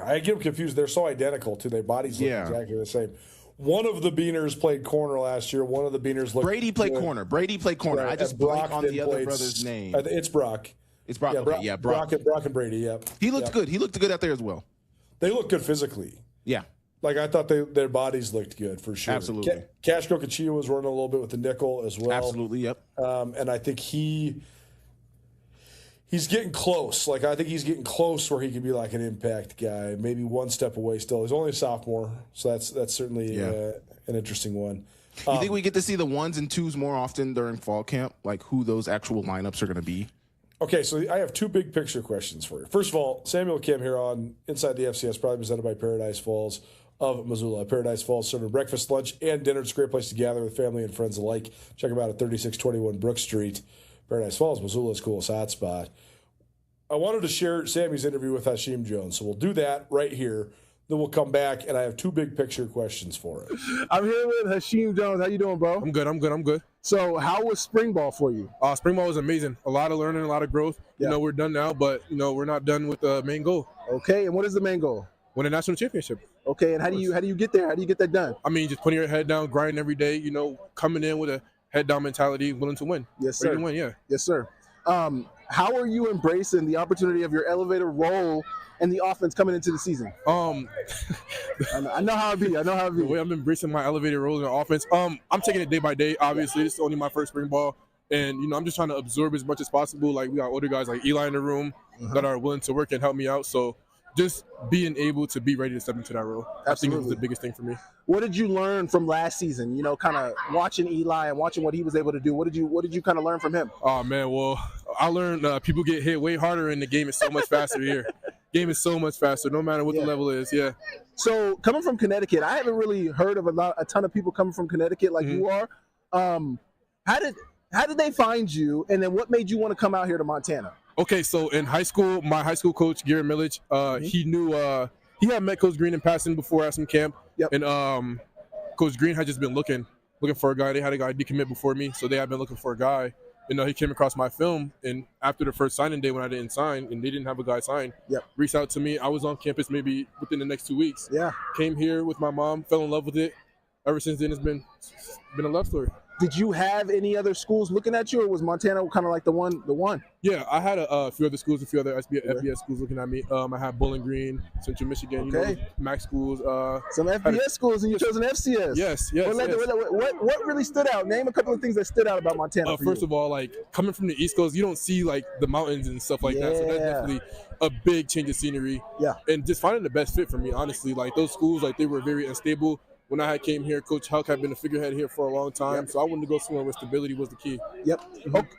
I get them confused. They're so identical to their bodies look exactly the same. One of the Beaners played corner last year. One of the Beaners looked Brady played good. corner. Brady played corner. Right. I just blanked on the other brother's name. It's Brock. It's Brock. Yeah, Brock. Brock and Brady, yeah. He looked good. He looked good out there as well. They look good physically. Yeah. Like, I thought their bodies looked good for sure. Absolutely. Cashco Kachia was running a little bit with the nickel as well. Absolutely, yep. And I think he's getting close. Like, I think he's getting close where he could be like an impact guy, maybe one step away still. He's only a sophomore, so that's certainly an interesting one. You think we get to see the 1s and 2s more often during fall camp, like who those actual lineups are going to be? Okay, so I have two big picture questions for you. First of all, Samuel Kim here on Inside the FCS, probably presented by Paradise Falls of Missoula. Paradise Falls serving breakfast, lunch, and dinner. It's a great place to gather with family and friends alike. Check them out at 3621 Brook Street. Paradise Falls, Missoula's coolest hotspot. I wanted to share Sammy's interview with Hashim Jones, so we'll do that right here. Then we'll come back, and I have two big picture questions for him. I'm here with Hashim Jones. How you doing, bro? I'm good. So how was spring ball for you? Spring ball was amazing. A lot of learning, a lot of growth. Yeah. You know, we're done now, but, you know, we're not done with the main goal. Okay, and what is the main goal? Win a national championship. Okay, and how do you get there? How do you get that done? I mean, just putting your head down, grinding every day, you know, coming in with a head-down mentality, willing to win. Yes, sir. Ready to win, yeah. Yes, sir. How are you embracing the opportunity of your elevator role and the offense coming into the season? I know how it be. The way I'm embracing my elevator role in the offense, I'm taking it day by day. Obviously, this is only my first spring ball, and you know, I'm just trying to absorb as much as possible. Like, we got older guys like Eli in the room that are willing to work and help me out. So just being able to be ready to step into that role, I think is the biggest thing for me. What did you learn from last season? You know, kind of watching Eli and watching what he was able to do. What did you kind of learn from him? Oh man, well, I learned people get hit way harder, and the game is so much faster here. Game is so much faster, no matter what the level is. Yeah. So coming from Connecticut, I haven't really heard of a ton of people coming from Connecticut like you are. How did they find you, and then what made you want to come out here to Montana? Okay, so in high school, my high school coach, Garrett Millich, he knew he had met Coach Green in passing before at some camp. Yep. And Coach Green had just been looking for a guy. They had a guy decommit before me, so they had been looking for a guy. And he came across my film, and after the first signing day when I didn't sign and they didn't have a guy sign, reached out to me. I was on campus maybe within the next 2 weeks. Yeah. Came here with my mom, fell in love with it. Ever since then, it's been a love story. Did you have any other schools looking at you, or was Montana kind of like the one? Yeah, I had a few other schools, a few other FBS schools looking at me. I had Bowling Green, Central Michigan, you know, Mac schools. Some FBS schools, and you chose an FCS. Yes. What really stood out? Name a couple of things that stood out about Montana for first of all, like, coming from the East Coast, you don't see, like, the mountains and stuff like that. So that's definitely a big change of scenery. Yeah. And just finding the best fit for me, honestly. Like, those schools, like, they were very unstable. When I came here, Coach Huck had been a figurehead here for a long time, so I wanted to go somewhere where stability was the key. Yep.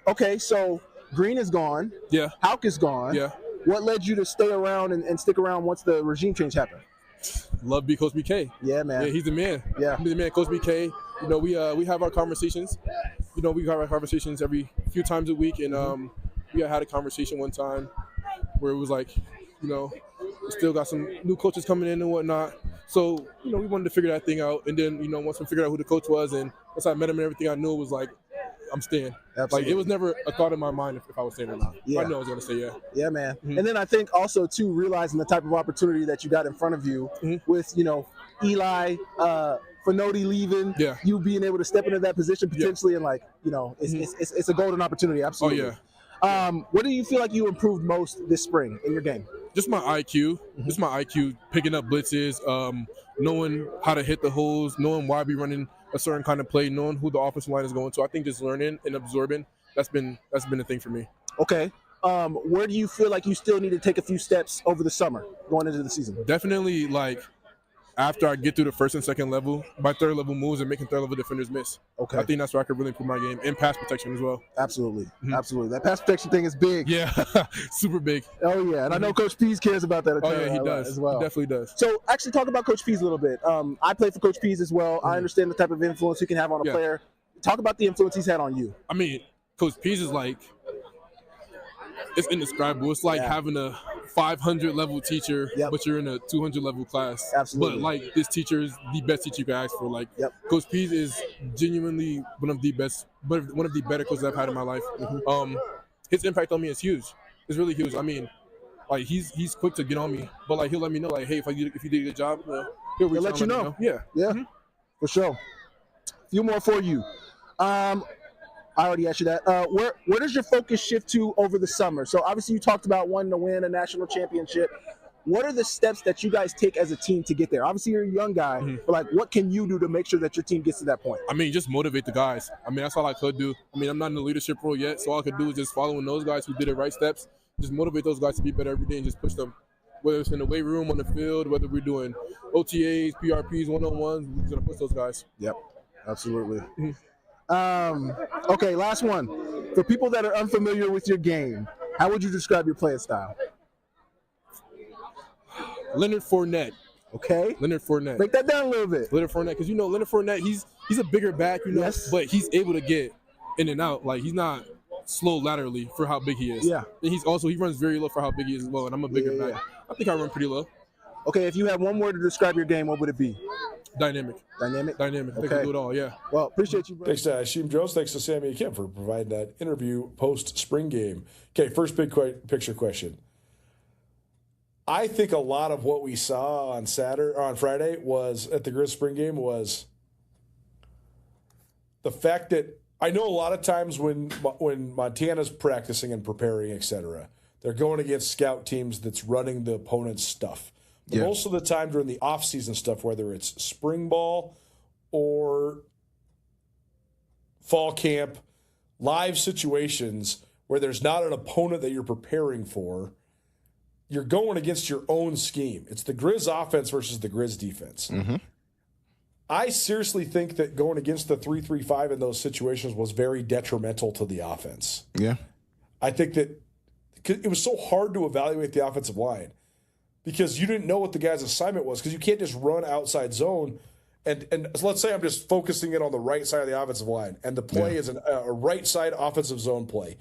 Okay, so Green is gone. Yeah. Huck is gone. Yeah. What led you to stay around and stick around once the regime change happened? Love Coach BK. Yeah, man. Yeah, he's the man. Yeah. He's the man, Coach BK. You know, we have our conversations. You know, we have our conversations every few times a week, and we had a conversation one time where it was like, you know, we still got some new coaches coming in and whatnot. So, you know, we wanted to figure that thing out. And then, you know, once we figured out who the coach was and once I met him and everything, I knew it was like, I'm staying. Absolutely. Like, it was never a thought in my mind if I was staying or not. Yeah. I knew I was going to say yeah. Yeah, man. And then I think also, too, realizing the type of opportunity that you got in front of you with, you know, Eli, Finoti leaving, you being able to step into that position potentially and, like, you know, it's a golden opportunity. Absolutely. Oh, yeah. What do you feel like you improved most this spring in your game? Just my IQ. Just my IQ, picking up blitzes, knowing how to hit the holes, knowing why we running a certain kind of play, knowing who the offensive line is going to. I think just learning and absorbing, that's been a thing for me. Okay. Where do you feel like you still need to take a few steps over the summer going into the season? Definitely, like, after I get through the first and second level, my third level moves and making third level defenders miss. Okay. I think that's where I could really improve my game and pass protection as well. Absolutely. Absolutely. That pass protection thing is big. Yeah, super big. Oh, yeah. And I know Coach Pease cares about that he does. as well. He definitely does. So actually talk about Coach Pease a little bit. I play for Coach Pease as well. I understand the type of influence he can have on a player. Talk about the influence he's had on you. I mean, Coach Pease is like, it's indescribable. It's like having a 500 level teacher, but you're in a 200 level class. Absolutely. But like, this teacher is the best teacher you can ask for. Like, Coach Pease is genuinely one of the better coaches I've had in my life. His impact on me is huge. It's really huge. I mean, like, he's quick to get on me, but like, he'll let me know, like, hey, if you did a good job, he'll let you know. Yeah. For sure. A few more for you. I already asked you that. Where does your focus shift to over the summer? So obviously you talked about wanting to win a national championship. what are the steps that you guys take as a team to get there? Obviously, you're a young guy, but like, what can you do to make sure that your team gets to that point? I mean, just motivate the guys. I mean, that's all I could do. I mean, I'm not in the leadership role yet, so all I could do is just following those guys who did the right steps, just motivate those guys to be better every day and just push them, whether it's in the weight room, on the field, whether we're doing OTAs, PRPs, one-on-ones, we're going to push those guys. Yep, absolutely. Okay, last one. For people that are unfamiliar with your game, how would you describe your playing style? Leonard Fournette. Okay. Leonard Fournette. Break that down a little bit. Leonard Fournette, because Leonard Fournette, he's a bigger back, yes, but he's able to get in and out. Like, he's not slow laterally for how big he is. Yeah. And he runs very low for how big he is as well, and I'm a bigger back. I think I run pretty low. Okay, if you had one word to describe your game, what would it be? Dynamic. Dynamic? Dynamic. I think Okay. I do it all, yeah. Well, appreciate you, bro. Thanks to Hasheem Jones. Thanks to Sammy and Kim for providing that interview post-spring game. Okay, first big picture question. I think a lot of what we saw on Friday was at the Grizz spring game was the fact that I know a lot of times when Montana's practicing and preparing, etc., they're going against scout teams that's running the opponent's stuff. But most of the time during the off-season stuff, whether it's spring ball or fall camp, live situations where there's not an opponent that you're preparing for, you're going against your own scheme. It's the Grizz offense versus the Grizz defense. Mm-hmm. I seriously think that going against the 3-3-5 in those situations was very detrimental to the offense. Yeah. I think that it was so hard to evaluate the offensive line because you didn't know what the guy's assignment was because you can't just run outside zone. And so let's say I'm just focusing it on the right side of the offensive line, and the play is a right side offensive zone play.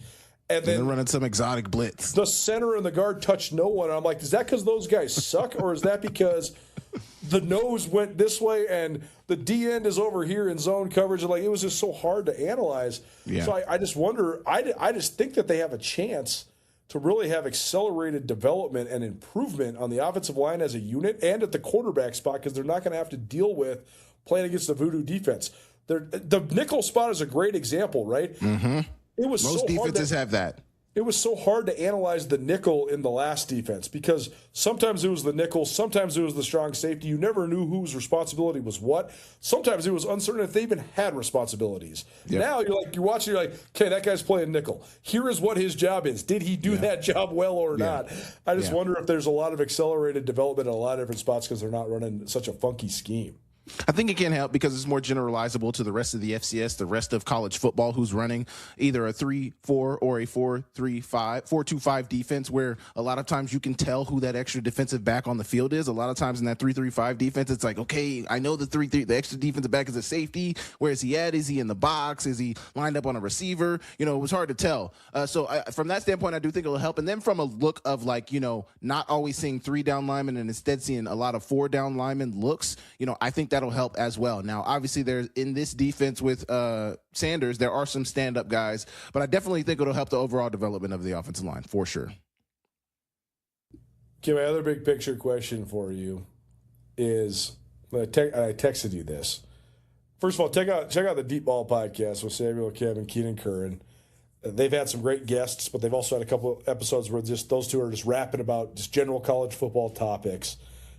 And then running some exotic blitz. The center and the guard touched no one. And I'm like, is that because those guys suck, or is that because the nose went this way and the D end is over here in zone coverage? And like, it was just so hard to analyze. Yeah. So I just wonder. I just think that they have a chance to really have accelerated development and improvement on the offensive line as a unit and at the quarterback spot because they're not going to have to deal with playing against the voodoo defense. The nickel spot is a great example, right? Mm-hmm. It was Most so defenses have that. It was so hard to analyze the nickel in the last defense because sometimes it was the nickel, sometimes it was the strong safety. You never knew whose responsibility was what. Sometimes it was uncertain if they even had responsibilities. Yep. Now you're watching, you're like, okay, that guy's playing nickel. Here is what his job is. Did he do that job well or not? I just wonder if there's a lot of accelerated development in a lot of different spots because they're not running such a funky scheme. I think it can help because it's more generalizable to the rest of the FCS, the rest of college football who's running either a 3-4 or a 4-2-5 defense where a lot of times you can tell who that extra defensive back on the field is. A lot of times in that 3-3-5 defense, it's like, okay, I know the extra defensive back is a safety. Where is he at? Is he in the box? Is he lined up on a receiver? It was hard to tell. So from that standpoint, I do think it'll help. And then from a look of not always seeing 3 down linemen and instead seeing a lot of 4 down linemen looks, I think that'll help as well. Now, obviously, there's in this defense with Sanders, there are some stand-up guys, but I definitely think it'll help the overall development of the offensive line for sure. Okay, my other big picture question for you is, I texted you this. First of all, check out the Deep Ball podcast with Samuel Kim and Keenan Curran. They've had some great guests, but they've also had a couple of episodes where just those two are just rapping about just general college football topics.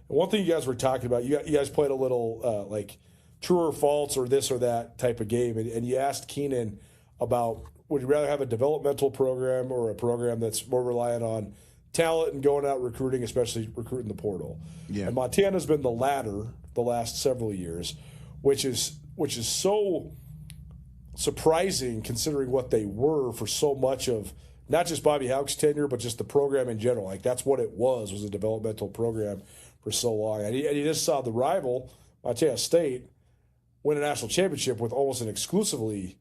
One thing you guys were talking about, you guys played a little like true or false or this or that type of game, and you asked Keenan about would you rather have a developmental program or a program that's more reliant on talent and going out recruiting, especially recruiting the portal. Yeah. And Montana's been the latter the last several years, which is so surprising considering what they were for so much of not just Bobby Hauck's tenure, but just the program in general. Like that's what it was a developmental program for so long. And he just saw the rival, Montana State, win a national championship with almost an exclusively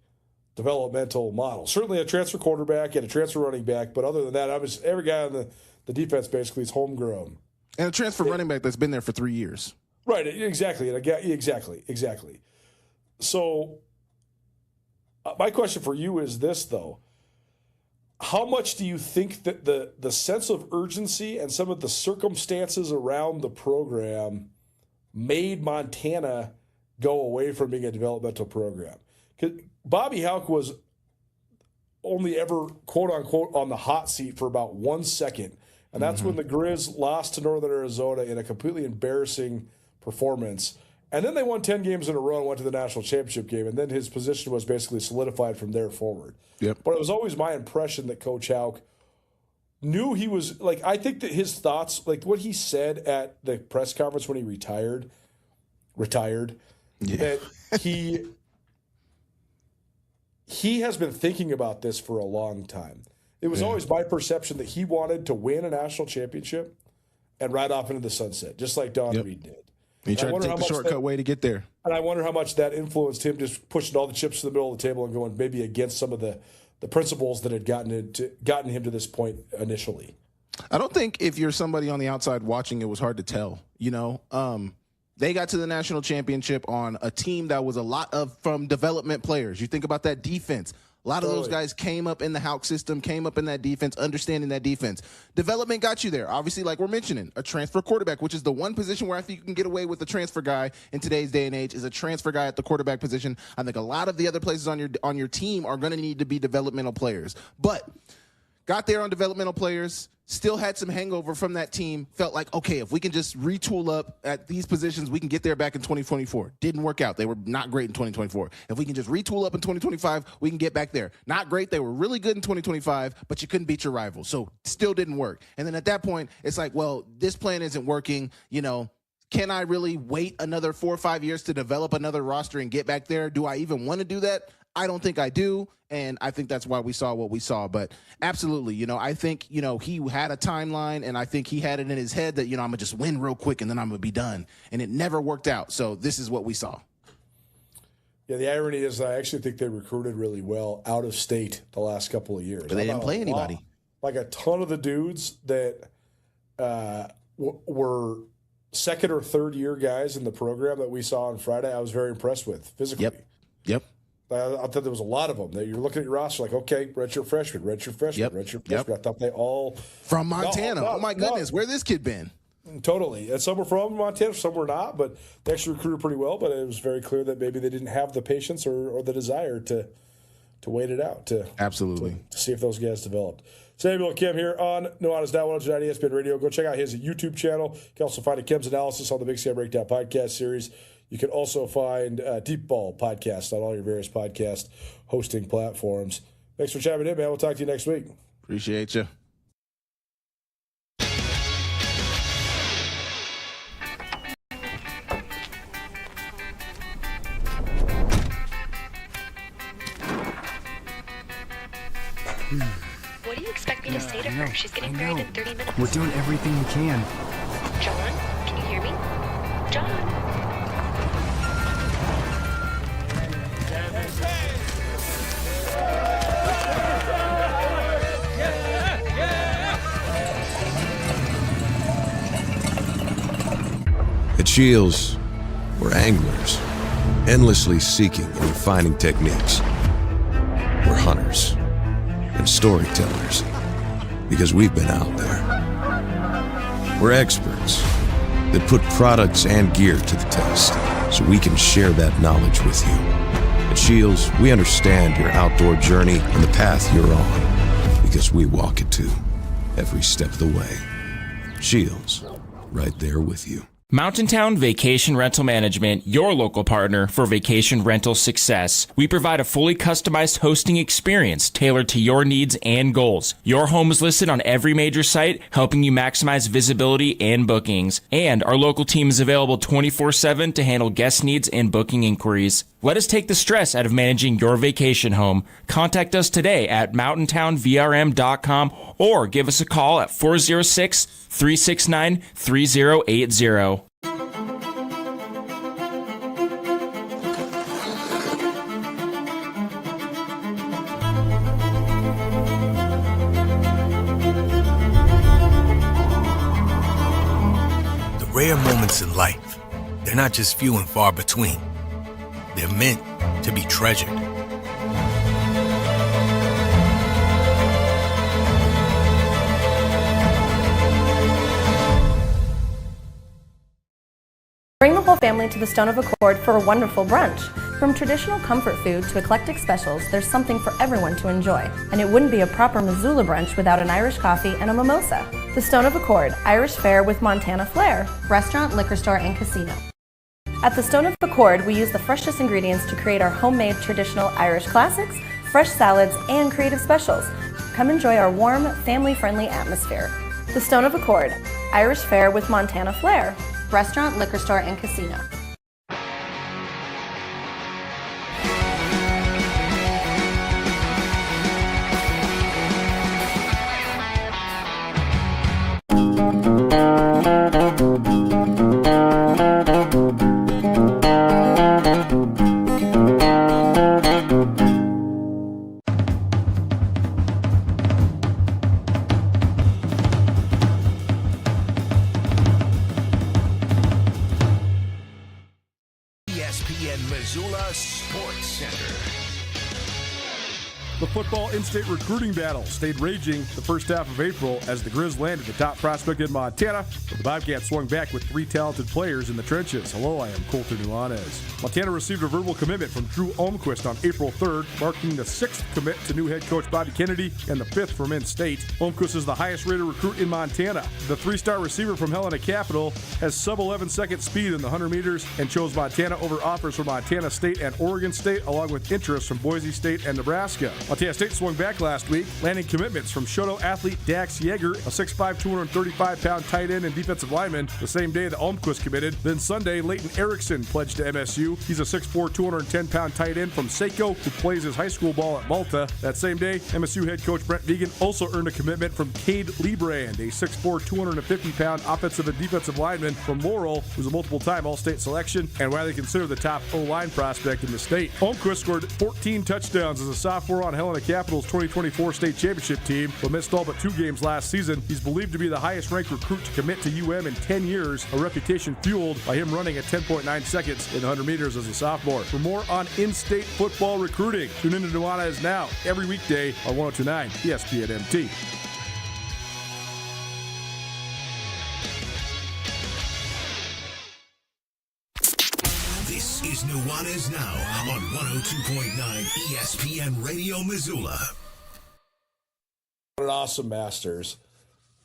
developmental model. Certainly a transfer quarterback and a transfer running back, but other than that, every guy on the defense basically is homegrown. And a transfer running back that's been there for 3 years. Right, exactly. Exactly. So my question for you is this, though. How much do you think that the sense of urgency and some of the circumstances around the program made Montana go away from being a developmental program? Because Bobby Hauck was only ever, quote unquote, on the hot seat for about 1 second And that's when the Grizz lost to Northern Arizona in a completely embarrassing performance. And then they won 10 games in a row and went to the national championship game. And then his position was basically solidified from there forward. Yep. But it was always my impression that Coach Houck knew he was, like, I think that his thoughts, like what he said at the press conference when he retired, that he has been thinking about this for a long time. It was always my perception that he wanted to win a national championship and ride off into the sunset, just like Don Reed did. He tried to take the shortcut way to get there. And I wonder how much that influenced him just pushing all the chips to the middle of the table and going maybe against some of the principles that had gotten him to this point initially. I don't think if you're somebody on the outside watching, it was hard to tell. They got to the national championship on a team that was a lot of from development players. You think about that defense. A lot of those guys came up in the Houck system, came up in that defense, understanding that defense. Development got you there. Obviously, like we're mentioning, a transfer quarterback, which is the one position where I think you can get away with a transfer guy in today's day and age, is a transfer guy at the quarterback position. I think a lot of the other places on your team are going to need to be developmental players. But got there on developmental players, still had some hangover from that team, felt like, okay, if we can just retool up at these positions, we can get there back in 2024. Didn't work out. They were not great in 2024. If we can just retool up in 2025, we can get back there. Not great. They were really good in 2025, but you couldn't beat your rival. So still didn't work. And then at that point, it's like, well, this plan isn't working. Can I really wait another 4 or 5 years to develop another roster and get back there? Do I even want to do that? I don't think I do, and I think that's why we saw what we saw. But absolutely, I think, he had a timeline, and I think he had it in his head that, I'm going to just win real quick, and then I'm going to be done. And it never worked out, so this is what we saw. Yeah, the irony is I actually think they recruited really well out of state the last couple of years. But they didn't play anybody. Like a ton of the dudes that were second or third year guys in the program that we saw on Friday, I was very impressed with physically. Yep. I thought there was a lot of them that you're looking at your roster like, okay, redshirt freshman. I thought they all from Montana. Oh my goodness, where this kid been? Totally. And some were from Montana, some were not, but they actually recruited pretty well. But it was very clear that maybe they didn't have the patience or the desire to wait it out to see if those guys developed. Samuel Kim here on Nuanez Now 109 ESPN Radio. Go check out his YouTube channel. You can also find a Kim's analysis on the Big Sky Breakdown podcast series. You can also find Deep Ball podcast on all your various podcast hosting platforms. Thanks for chiming in, man. We'll talk to you next week. Appreciate you. What do you expect me to say to her? She's getting married in 30 minutes. We're doing everything we can. John, can you hear me? John. At Shields, we're anglers, endlessly seeking and refining techniques. We're hunters and storytellers, because we've been out there. We're experts that put products and gear to the test, so we can share that knowledge with you. At Shields, we understand your outdoor journey and the path you're on, because we walk it too, every step of the way. Shields, right there with you. Mountain Town Vacation Rental Management, your local partner for vacation rental success. We provide a fully customized hosting experience tailored to your needs and goals. Your home is listed on every major site, helping you maximize visibility and bookings. And our local team is available 24/7 to handle guest needs and booking inquiries. Let us take the stress out of managing your vacation home. Contact us today at mountaintownvrm.com or give us a call at 406-369-3080. The rare moments in life, they're not just few and far between. They're meant to be treasured. Bring the whole family to the Stone of Accord for a wonderful brunch. From traditional comfort food to eclectic specials, there's something for everyone to enjoy. And it wouldn't be a proper Missoula brunch without an Irish coffee and a mimosa. The Stone of Accord, Irish fare with Montana flair. Restaurant, liquor store, and casino. At the Stone of Accord, we use the freshest ingredients to create our homemade traditional Irish classics, fresh salads, and creative specials. Come enjoy our warm, family-friendly atmosphere. The Stone of Accord, Irish fare with Montana flair. Restaurant, liquor store, and casino. ESPN Missoula Sports Center. The football in-state recruiting battle stayed raging the first half of April as the Grizz landed the top prospect in Montana, but the Bobcats swung back with 3 talented players in the trenches. Hello, I am Colter Nuanez. Montana received a verbal commitment from Drew Olmquist on April 3rd, marking the 6th commit to new head coach Bobby Kennedy and the 5th from in-state. Olmquist is the highest-rated recruit in Montana. The 3-star receiver from Helena Capital has sub-11-second speed in the 100 meters and chose Montana over offers from Montana State and Oregon State, along with interest from Boise State and Nebraska. Montana State swung back last week, landing commitments from Shoto athlete Dax Yeager, a 6'5", 235-pound tight end and defensive lineman, the same day that Olmquist committed. Then Sunday, Leighton Erickson pledged to MSU. He's a 6'4", 210-pound tight end from Saco who plays his high school ball at Malta. That same day, MSU head coach Brent Vigen also earned a commitment from Cade Liebrand, a 6'4", 250-pound offensive and defensive lineman from Laurel, who's a multiple-time All-State selection and widely considered the top O-line prospect in the state. Olmquist scored 14 touchdowns as a sophomore on Helena Capital's 2024 state championship team, but missed all but 2 games last season. He's believed to be the highest-ranked recruit to commit to UM in 10 years, a reputation fueled by him running at 10.9 seconds in the 100 meters as a sophomore. For more on in-state football recruiting, tune into Nuanez Now every weekday on 102.9 ESPN MT. This is Nuanez Now on 102.9 ESPN Radio Missoula. What an awesome Masters.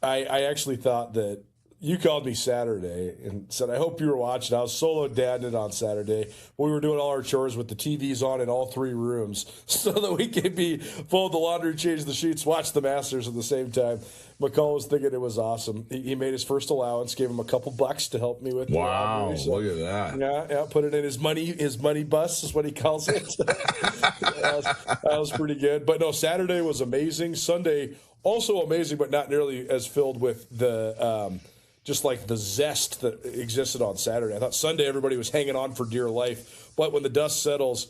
I actually thought that you called me Saturday and said, I hope you were watching. I was solo dadding on Saturday. We were doing all our chores with the TVs on in all 3 rooms so that we could be fold the laundry, change the sheets, watch the Masters at the same time. McCall was thinking it was awesome. He made his first allowance, gave him a couple bucks to help me with. Wow, so, look at that! Yeah, put it in his money bus is what he calls it. that was pretty good. But no, Saturday was amazing. Sunday also amazing, but not nearly as filled with the just like the zest that existed on Saturday. I thought Sunday everybody was hanging on for dear life, but when the dust settles,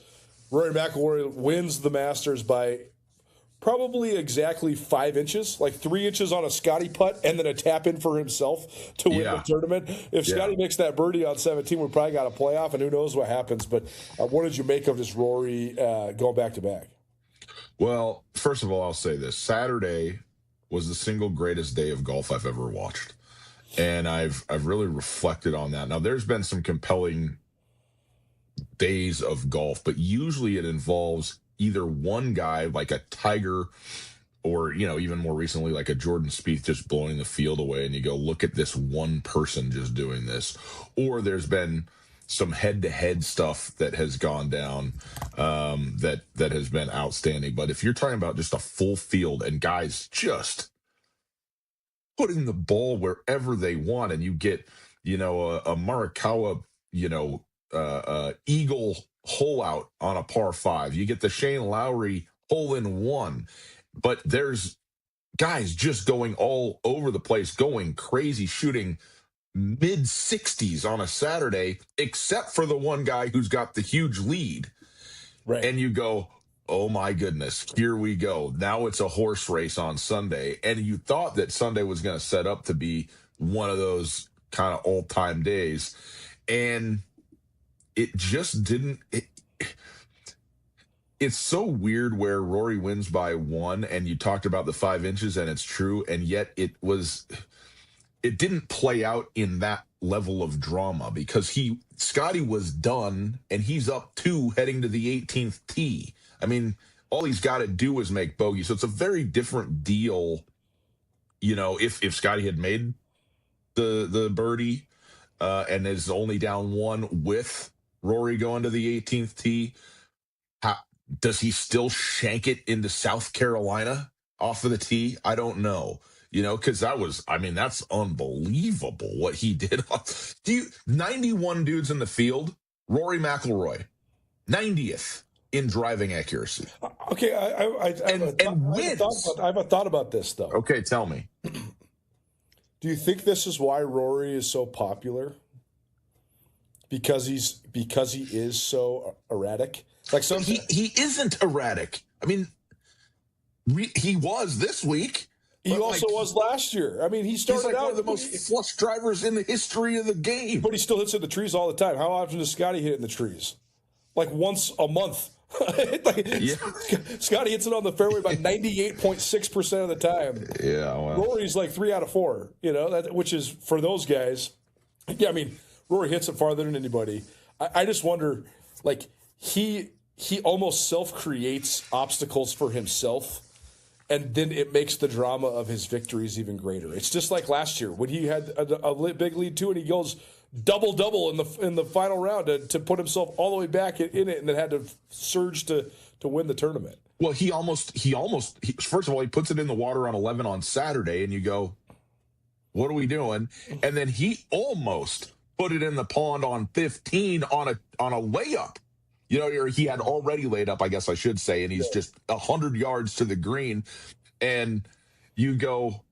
Rory McIlroy wins the Masters by probably exactly 5 inches, like 3 inches on a Scotty putt, and then a tap in for himself to win the tournament. If Scotty makes that birdie on 17, we probably got a playoff, and who knows what happens. But what did you make of this Rory going back to back? Well, first of all, I'll say this: Saturday was the single greatest day of golf I've ever watched, and I've really reflected on that. Now, there's been some compelling days of golf, but usually it involves either one guy like a Tiger or, even more recently like a Jordan Spieth just blowing the field away, and you go, look at this one person just doing this. Or there's been some head-to-head stuff that has gone down that has been outstanding. But if you're talking about just a full field and guys just putting the ball wherever they want, and you get, a Morikawa, eagle hole out on a par 5. You get the Shane Lowry hole in 1. But there's guys just going all over the place, going crazy, shooting mid-60s on a Saturday, except for the one guy who's got the huge lead. Right. And you go, oh my goodness, here we go. Now it's a horse race on Sunday. And you thought that Sunday was going to set up to be one of those kind of all-time days. And it just didn't. It's so weird where Rory wins by 1, and you talked about the 5 inches, and it's true, and yet it was it didn't play out in that level of drama because Scotty was done and he's up 2 heading to the 18th tee. I mean, all he's got to do is make bogey. So it's a very different deal, if Scotty had made the birdie and is only down 1 with Rory going to the 18th tee. Does he still shank it into South Carolina off of the tee? I don't know. Because that's unbelievable what he did. 91 dudes in the field, Rory McIlroy, 90th in driving accuracy. Okay, I have a thought about this, though. Okay, tell me. Do you think this is why Rory is so popular? Because he is so erratic? Like he isn't erratic. I mean, he was this week. He also was last year. I mean, he started out one of the most flush drivers in the history of the game. But he still hits in the trees all the time. How often does Scotty hit in the trees? Like once a month. Scotty hits it on the fairway about 98.6% of the time. Yeah, well. Rory's like 3 out of 4, which is for those guys. Yeah, I mean, Rory hits it farther than anybody. I just wonder, like, he almost self-creates obstacles for himself, and then it makes the drama of his victories even greater. It's just like last year when he had a big lead too, and he goes double in the final round to put himself all the way back in it, and then had to surge to win the tournament. Well, he first of all, he puts it in the water on 11 on Saturday, and you go, what are we doing? And then he almost put it in the pond on 15 on a layup. He had already laid up, I guess I should say, and he's just 100 yards to the green. And you go,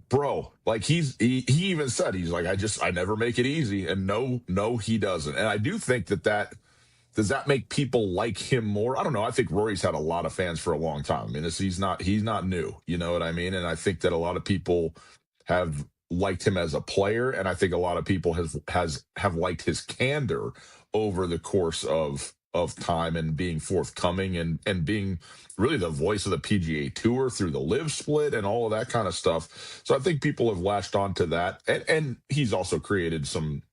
bro, like he even said, he's like, I never make it easy. And no, he doesn't. And I do think does that make people like him more? I don't know. I think Rory's had a lot of fans for a long time. I mean, he's not new. You know what I mean? And I think that a lot of people have liked him as a player, and I think a lot of people have liked his candor over the course of time and being forthcoming and being really the voice of the PGA Tour through the Live split and all of that kind of stuff. So I think people have latched onto that, and he's also created some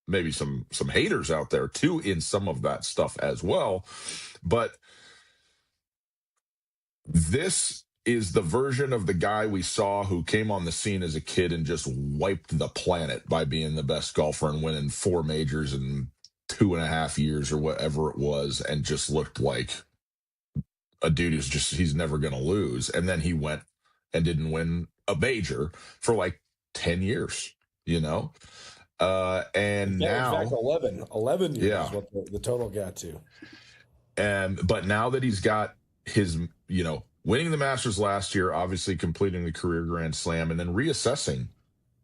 haters out there too in some of that stuff as well. But this is the version of the guy we saw who came on the scene as a kid and just wiped the planet by being the best golfer and winning 4 majors in 2.5 years or whatever it was, and just looked like a dude he's never going to lose. And then he went and didn't win a major for like 10 years, And now, in fact, 11 years is what the total got to. But now that he's got his, winning the Masters last year, obviously completing the career Grand Slam, and then reassessing,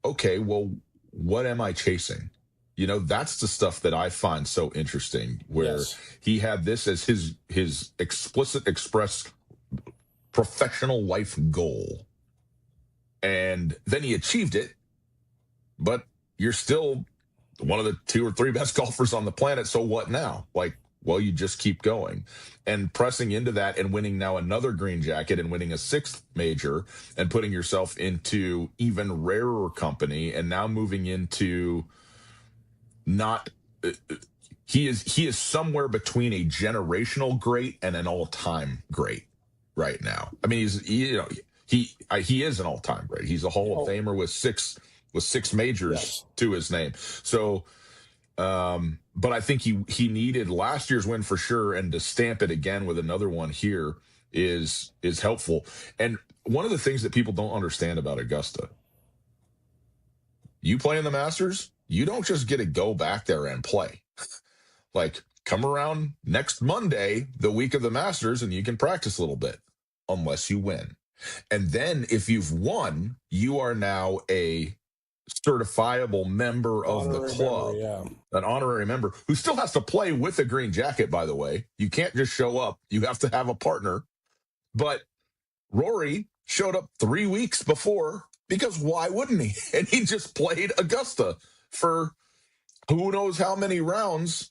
okay, well, what am I chasing? That's the stuff that I find so interesting, where he had this as his explicit express professional life goal. And then he achieved it, but you're still one of the 2 or 3 best golfers on the planet. So what now? Well, you just keep going and pressing into that and winning now another green jacket and winning a 6th major and putting yourself into even rarer company, and now moving into he is somewhere between a generational great and an all-time great right now. I mean, he is an all-time great. He's a Hall of Famer with six majors to his name. So, but I think he needed last year's win for sure, and to stamp it again with another one here is helpful. And one of the things that people don't understand about Augusta, you play in the Masters, you don't just get to go back there and play. Come around next Monday, the week of the Masters, and you can practice a little bit, unless you win. And then if you've won, you are now a certifiable member of the club, an honorary member who still has to play with a green jacket, by the way. You can't just show up. You have to have a partner. But Rory showed up 3 weeks before, because why wouldn't he? And he just played Augusta for who knows how many rounds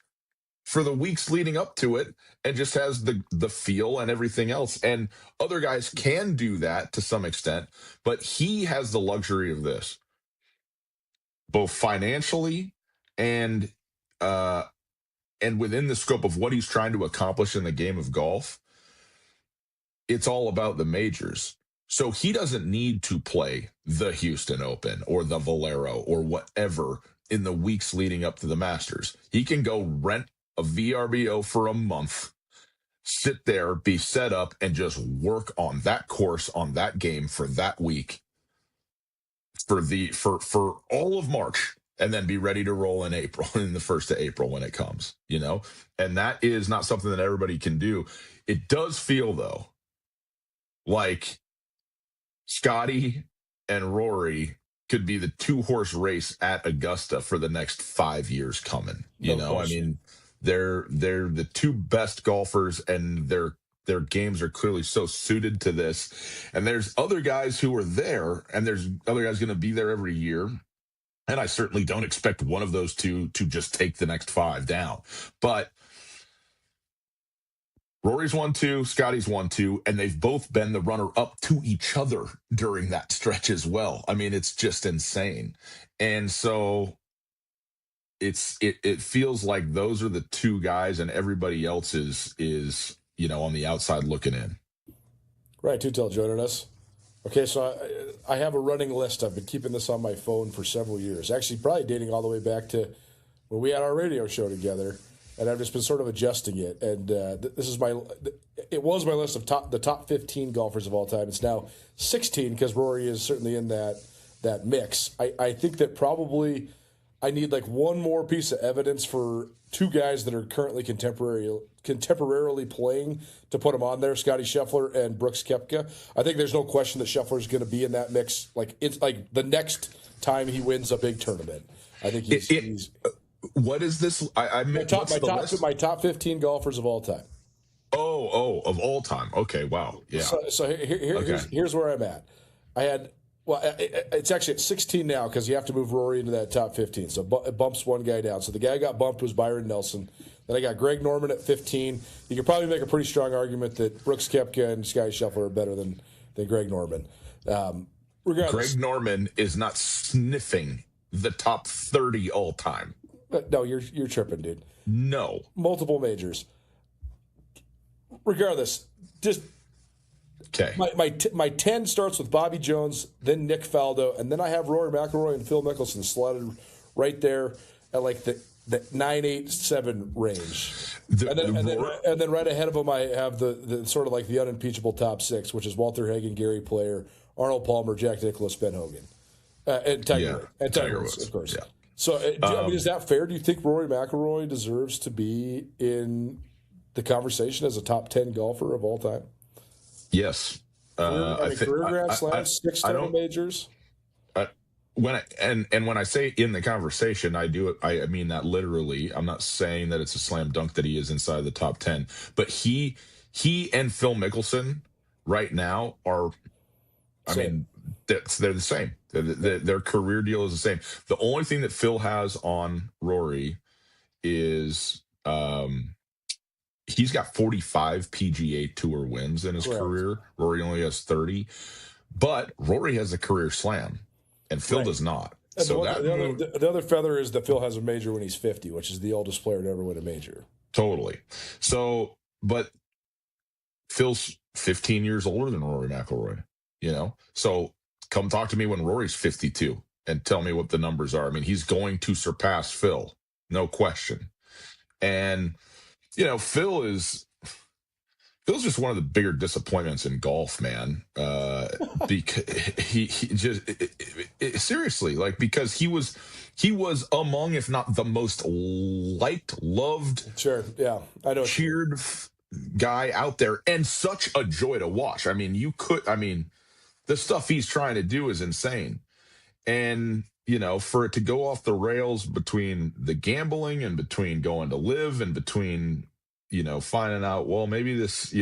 for the weeks leading up to it and just has the feel and everything else. And other guys can do that to some extent, but he has the luxury of this, both financially and within the scope of what he's trying to accomplish in the game of golf. It's all about the majors. So he doesn't need to play the Houston Open or the Valero or whatever in the weeks leading up to the Masters. He can go rent a VRBO for a month, sit there, be set up, and just work on that course, on that game for that week, for all of March, and then be ready to roll in April, in the 1st of April when it comes, And that is not something that everybody can do. It does feel, though, like Scotty and Rory could be the 2-horse race at Augusta for the next 5 years coming. I mean, they're the two best golfers, and their games are clearly so suited to this. And there's other guys who are there, and there's other guys going to be there every year. And I certainly don't expect one of those two to just take the next 5 down. But Rory's 1-2, Scotty's 1-2, and they've both been the runner-up to each other during that stretch as well. I mean, it's just insane. And so it feels like those are the two guys, and everybody else is on the outside looking in. Right, Tutel joining us. Okay, so I have a running list. I've been keeping this on my phone for several years. Actually, probably dating all the way back to when we had our radio show together. And I've just been sort of adjusting it. And this is it was my list of the top 15 golfers of all time. It's now 16 because Rory is certainly in that mix. I think that probably I need like one more piece of evidence for two guys that are currently contemporarily playing to put them on there, Scotty Scheffler and Brooks Koepka. I think there's no question that Scheffler's going to be in that mix. Like it's like the next time he wins a big tournament. I think he's what is this? I meant my top 15 golfers of all time. Oh, of all time. Okay, wow. Yeah. So here's where I'm at. It's actually at 16 now because you have to move Rory into that top 15. So it bumps one guy down. So the guy I got bumped was Byron Nelson. Then I got Greg Norman at 15. You could probably make a pretty strong argument that Brooks Koepka and Scotty Scheffler are better than Greg Norman. Greg Norman is not sniffing the top 30 all time. No, you're tripping, dude. No. Multiple majors. Regardless, just okay. My 10 starts with Bobby Jones, then Nick Faldo, and then I have Rory McIlroy and Phil Mickelson slotted right there at like the 9-8-7 range. And then right ahead of them I have the sort of like the unimpeachable top 6, which is Walter Hagen, Gary Player, Arnold Palmer, Jack Nicklaus, Ben Hogan, and Tiger Woods, of course. Yeah. So, is that fair? Do you think Rory McIlroy deserves to be in the conversation as a top 10 golfer of all time? Yes. Career Grand Slams, 6 total majors. When I say in the conversation, I mean that literally. I'm not saying that it's a slam dunk that he is inside the top 10, but he and Phil Mickelson right now are. I mean, they're the same. Their career deal is the same. The only thing that Phil has on Rory is he's got 45 PGA Tour wins in his career. Rory only has 30. But Rory has a career slam, and Phil does not. And so the other feather is that Phil has a major when he's 50, which is the oldest player to ever win a major. Totally. So, but Phil's 15 years older than Rory McIlroy. So come talk to me when Rory's 52 and tell me what the numbers are. I mean, he's going to surpass Phil, no question. And Phil's just one of the bigger disappointments in golf, man. Because he just seriously, like, because he was among, if not the most liked, loved, cheered guy out there, and such a joy to watch. I mean, the stuff he's trying to do is insane. And, for it to go off the rails between the gambling and between going to live and between, finding out, well, maybe this,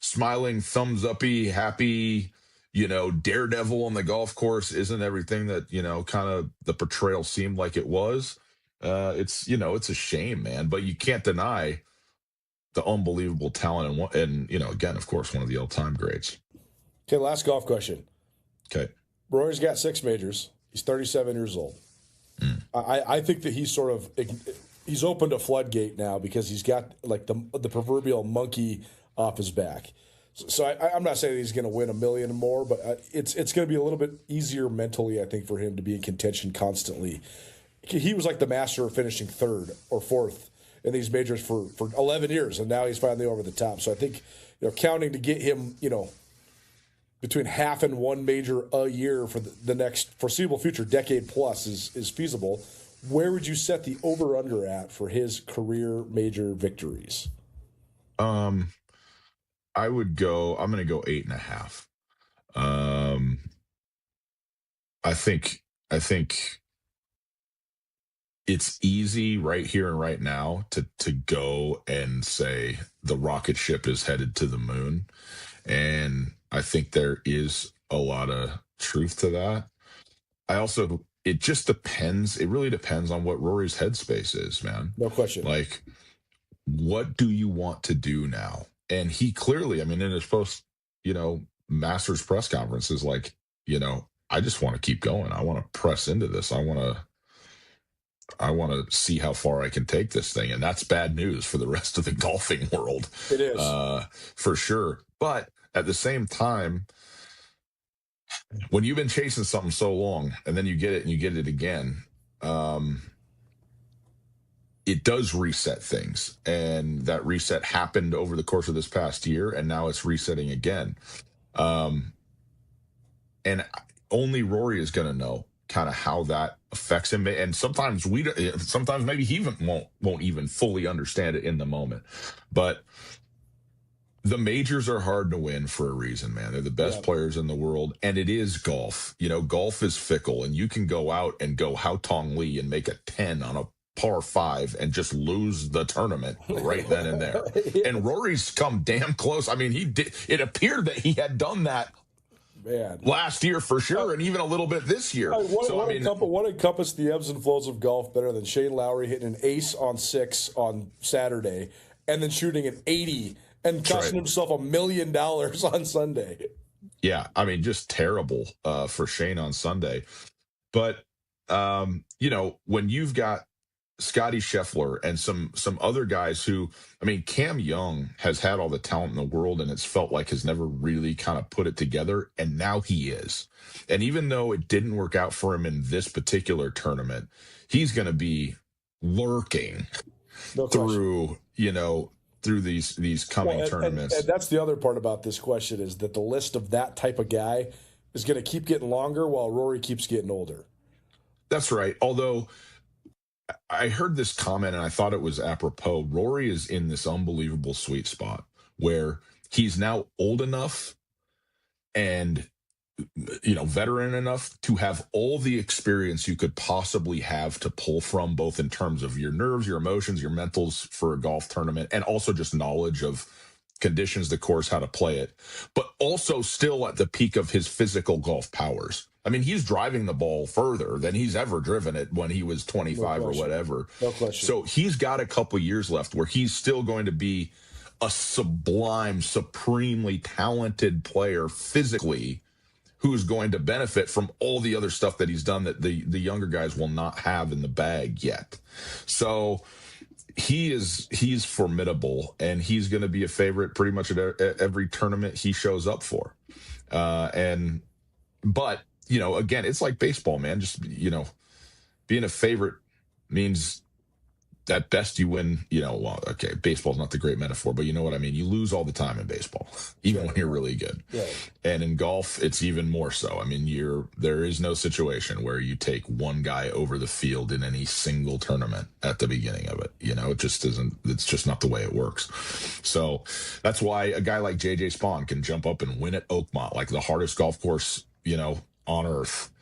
smiling, thumbs uppy, happy, daredevil on the golf course isn't everything that, kind of the portrayal seemed like it was. it's it's a shame, man. But you can't deny the unbelievable talent and again, of course, one of the all-time greats. Okay, last golf question. Okay. Rory's got 6 majors. He's 37 years old. I think that he's opened a floodgate now because he's got like the proverbial monkey off his back. So I'm not saying he's going to win $1 million or more, but it's going to be a little bit easier mentally, I think, for him to be in contention constantly. He was like the master of finishing 3rd or 4th in these majors for 11 years, and now he's finally over the top. So I think counting to get him between half and 1 major a year for the next foreseeable future, decade plus, is feasible. Where would you set the over-under at for his career major victories? I'm going to go 8.5. I think it's easy right here and right now to go and say the rocket ship is headed to the moon. And I think there is a lot of truth to that. It just depends. It really depends on what Rory's headspace is, man. No question. Like, what do you want to do now? And he clearly, in his post, Masters press conference is like, I just want to keep going. I want to press into this. I want to see how far I can take this thing. And that's bad news for the rest of the golfing world. It is. For sure. But at the same time, when you've been chasing something so long and then you get it and you get it again, it does reset things. And that reset happened over the course of this past year, and now it's resetting again. And only Rory is going to know kind of how that affects him. And sometimes maybe he won't even fully understand it in the moment. But the majors are hard to win for a reason, man. They're the best players in the world, and it is golf. Golf is fickle, and you can go out and go Hao Tong Lee and make a 10 on a par 5 and just lose the tournament right then and there. And Rory's come damn close. He did. It appeared that he had done that last year for sure, and even a little bit this year. What encompassed the ebbs and flows of golf better than Shane Lowry hitting an ace on 6 on Saturday and then shooting an 80 and costing himself $1 million on Sunday? Yeah, just terrible for Shane on Sunday. But, when you've got Scotty Scheffler and some other guys who, Cam Young has had all the talent in the world and it's felt like has never really kind of put it together, and now he is. And even though it didn't work out for him in this particular tournament, he's going to be lurking through these coming tournaments. And that's the other part about this question, is that the list of that type of guy is going to keep getting longer while Rory keeps getting older. That's right. Although I heard this comment and I thought it was apropos. Rory is in this unbelievable sweet spot where he's now old enough and veteran enough to have all the experience you could possibly have to pull from, both in terms of your nerves, your emotions, your mentals for a golf tournament, and also just knowledge of conditions, the course, how to play it, but also still at the peak of his physical golf powers. He's driving the ball further than he's ever driven it when he was 25 or whatever. No question. So he's got a couple years left where he's still going to be a sublime, supremely talented player physically, who's going to benefit from all the other stuff that he's done that the younger guys will not have in the bag yet. So he's formidable, and he's going to be a favorite pretty much at every tournament he shows up for. But again, it's like baseball, man. Just, being a favorite means at best you win, baseball's not the great metaphor, but you know what I mean? You lose all the time in baseball, even when you're really good. Right. And in golf, it's even more so. There is no situation where you take one guy over the field in any single tournament at the beginning of it. It just isn't, it's just not the way it works. So that's why a guy like JJ Spawn can jump up and win at Oakmont, like the hardest golf course, on earth,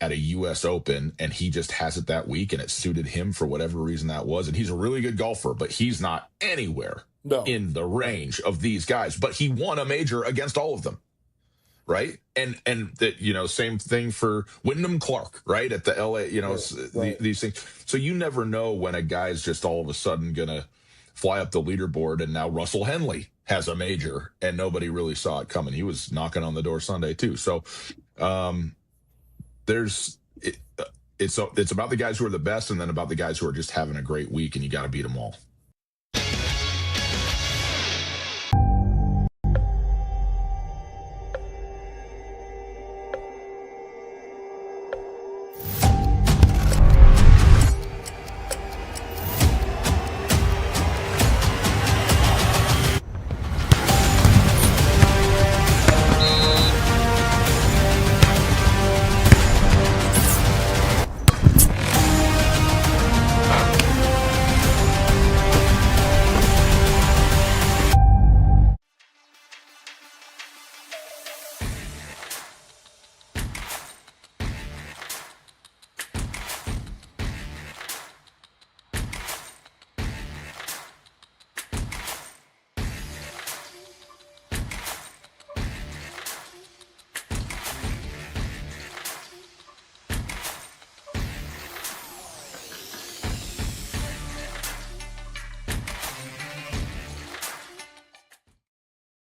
at a U.S. Open, and he just has it that week, and it suited him for whatever reason that was. And he's a really good golfer, but he's not anywhere in the range of these guys. But he won a major against all of them. right? And that, same thing for Wyndham Clark, right? At the LA, these things. So you never know when a guy's just all of a sudden gonna fly up the leaderboard, and now Russell Henley has a major and nobody really saw it coming. He was knocking on the door Sunday too. So it's about the guys who are the best, and then about the guys who are just having a great week, and you got to beat them all.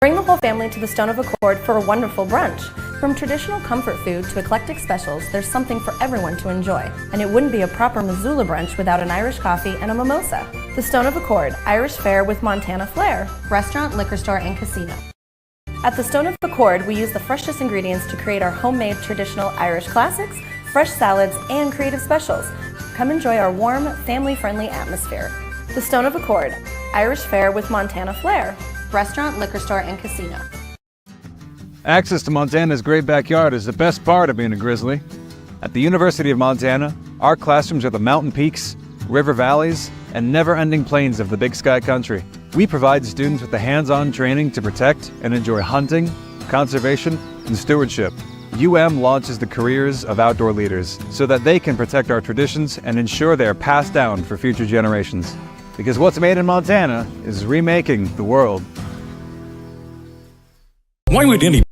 Bring the whole family to the Stone of Accord for a wonderful brunch. From traditional comfort food to eclectic specials, there's something for everyone to enjoy. And it wouldn't be a proper Missoula brunch without an Irish coffee and a mimosa. The Stone of Accord, Irish fare with Montana flair. Restaurant, liquor store, and casino. At the Stone of Accord, we use the freshest ingredients to create our homemade traditional Irish classics, fresh salads, and creative specials. Come enjoy our warm, family-friendly atmosphere. The Stone of Accord, Irish fare with Montana flair. Restaurant, liquor store, and casino. Access to Montana's great backyard is the best part of being a Grizzly. At the University of Montana, our classrooms are the mountain peaks, river valleys, and never-ending plains of the Big Sky Country. We provide students with the hands-on training to protect and enjoy hunting, conservation, and stewardship. UM launches the careers of outdoor leaders so that they can protect our traditions and ensure they are passed down for future generations. Because what's made in Montana is remaking the world. Why would any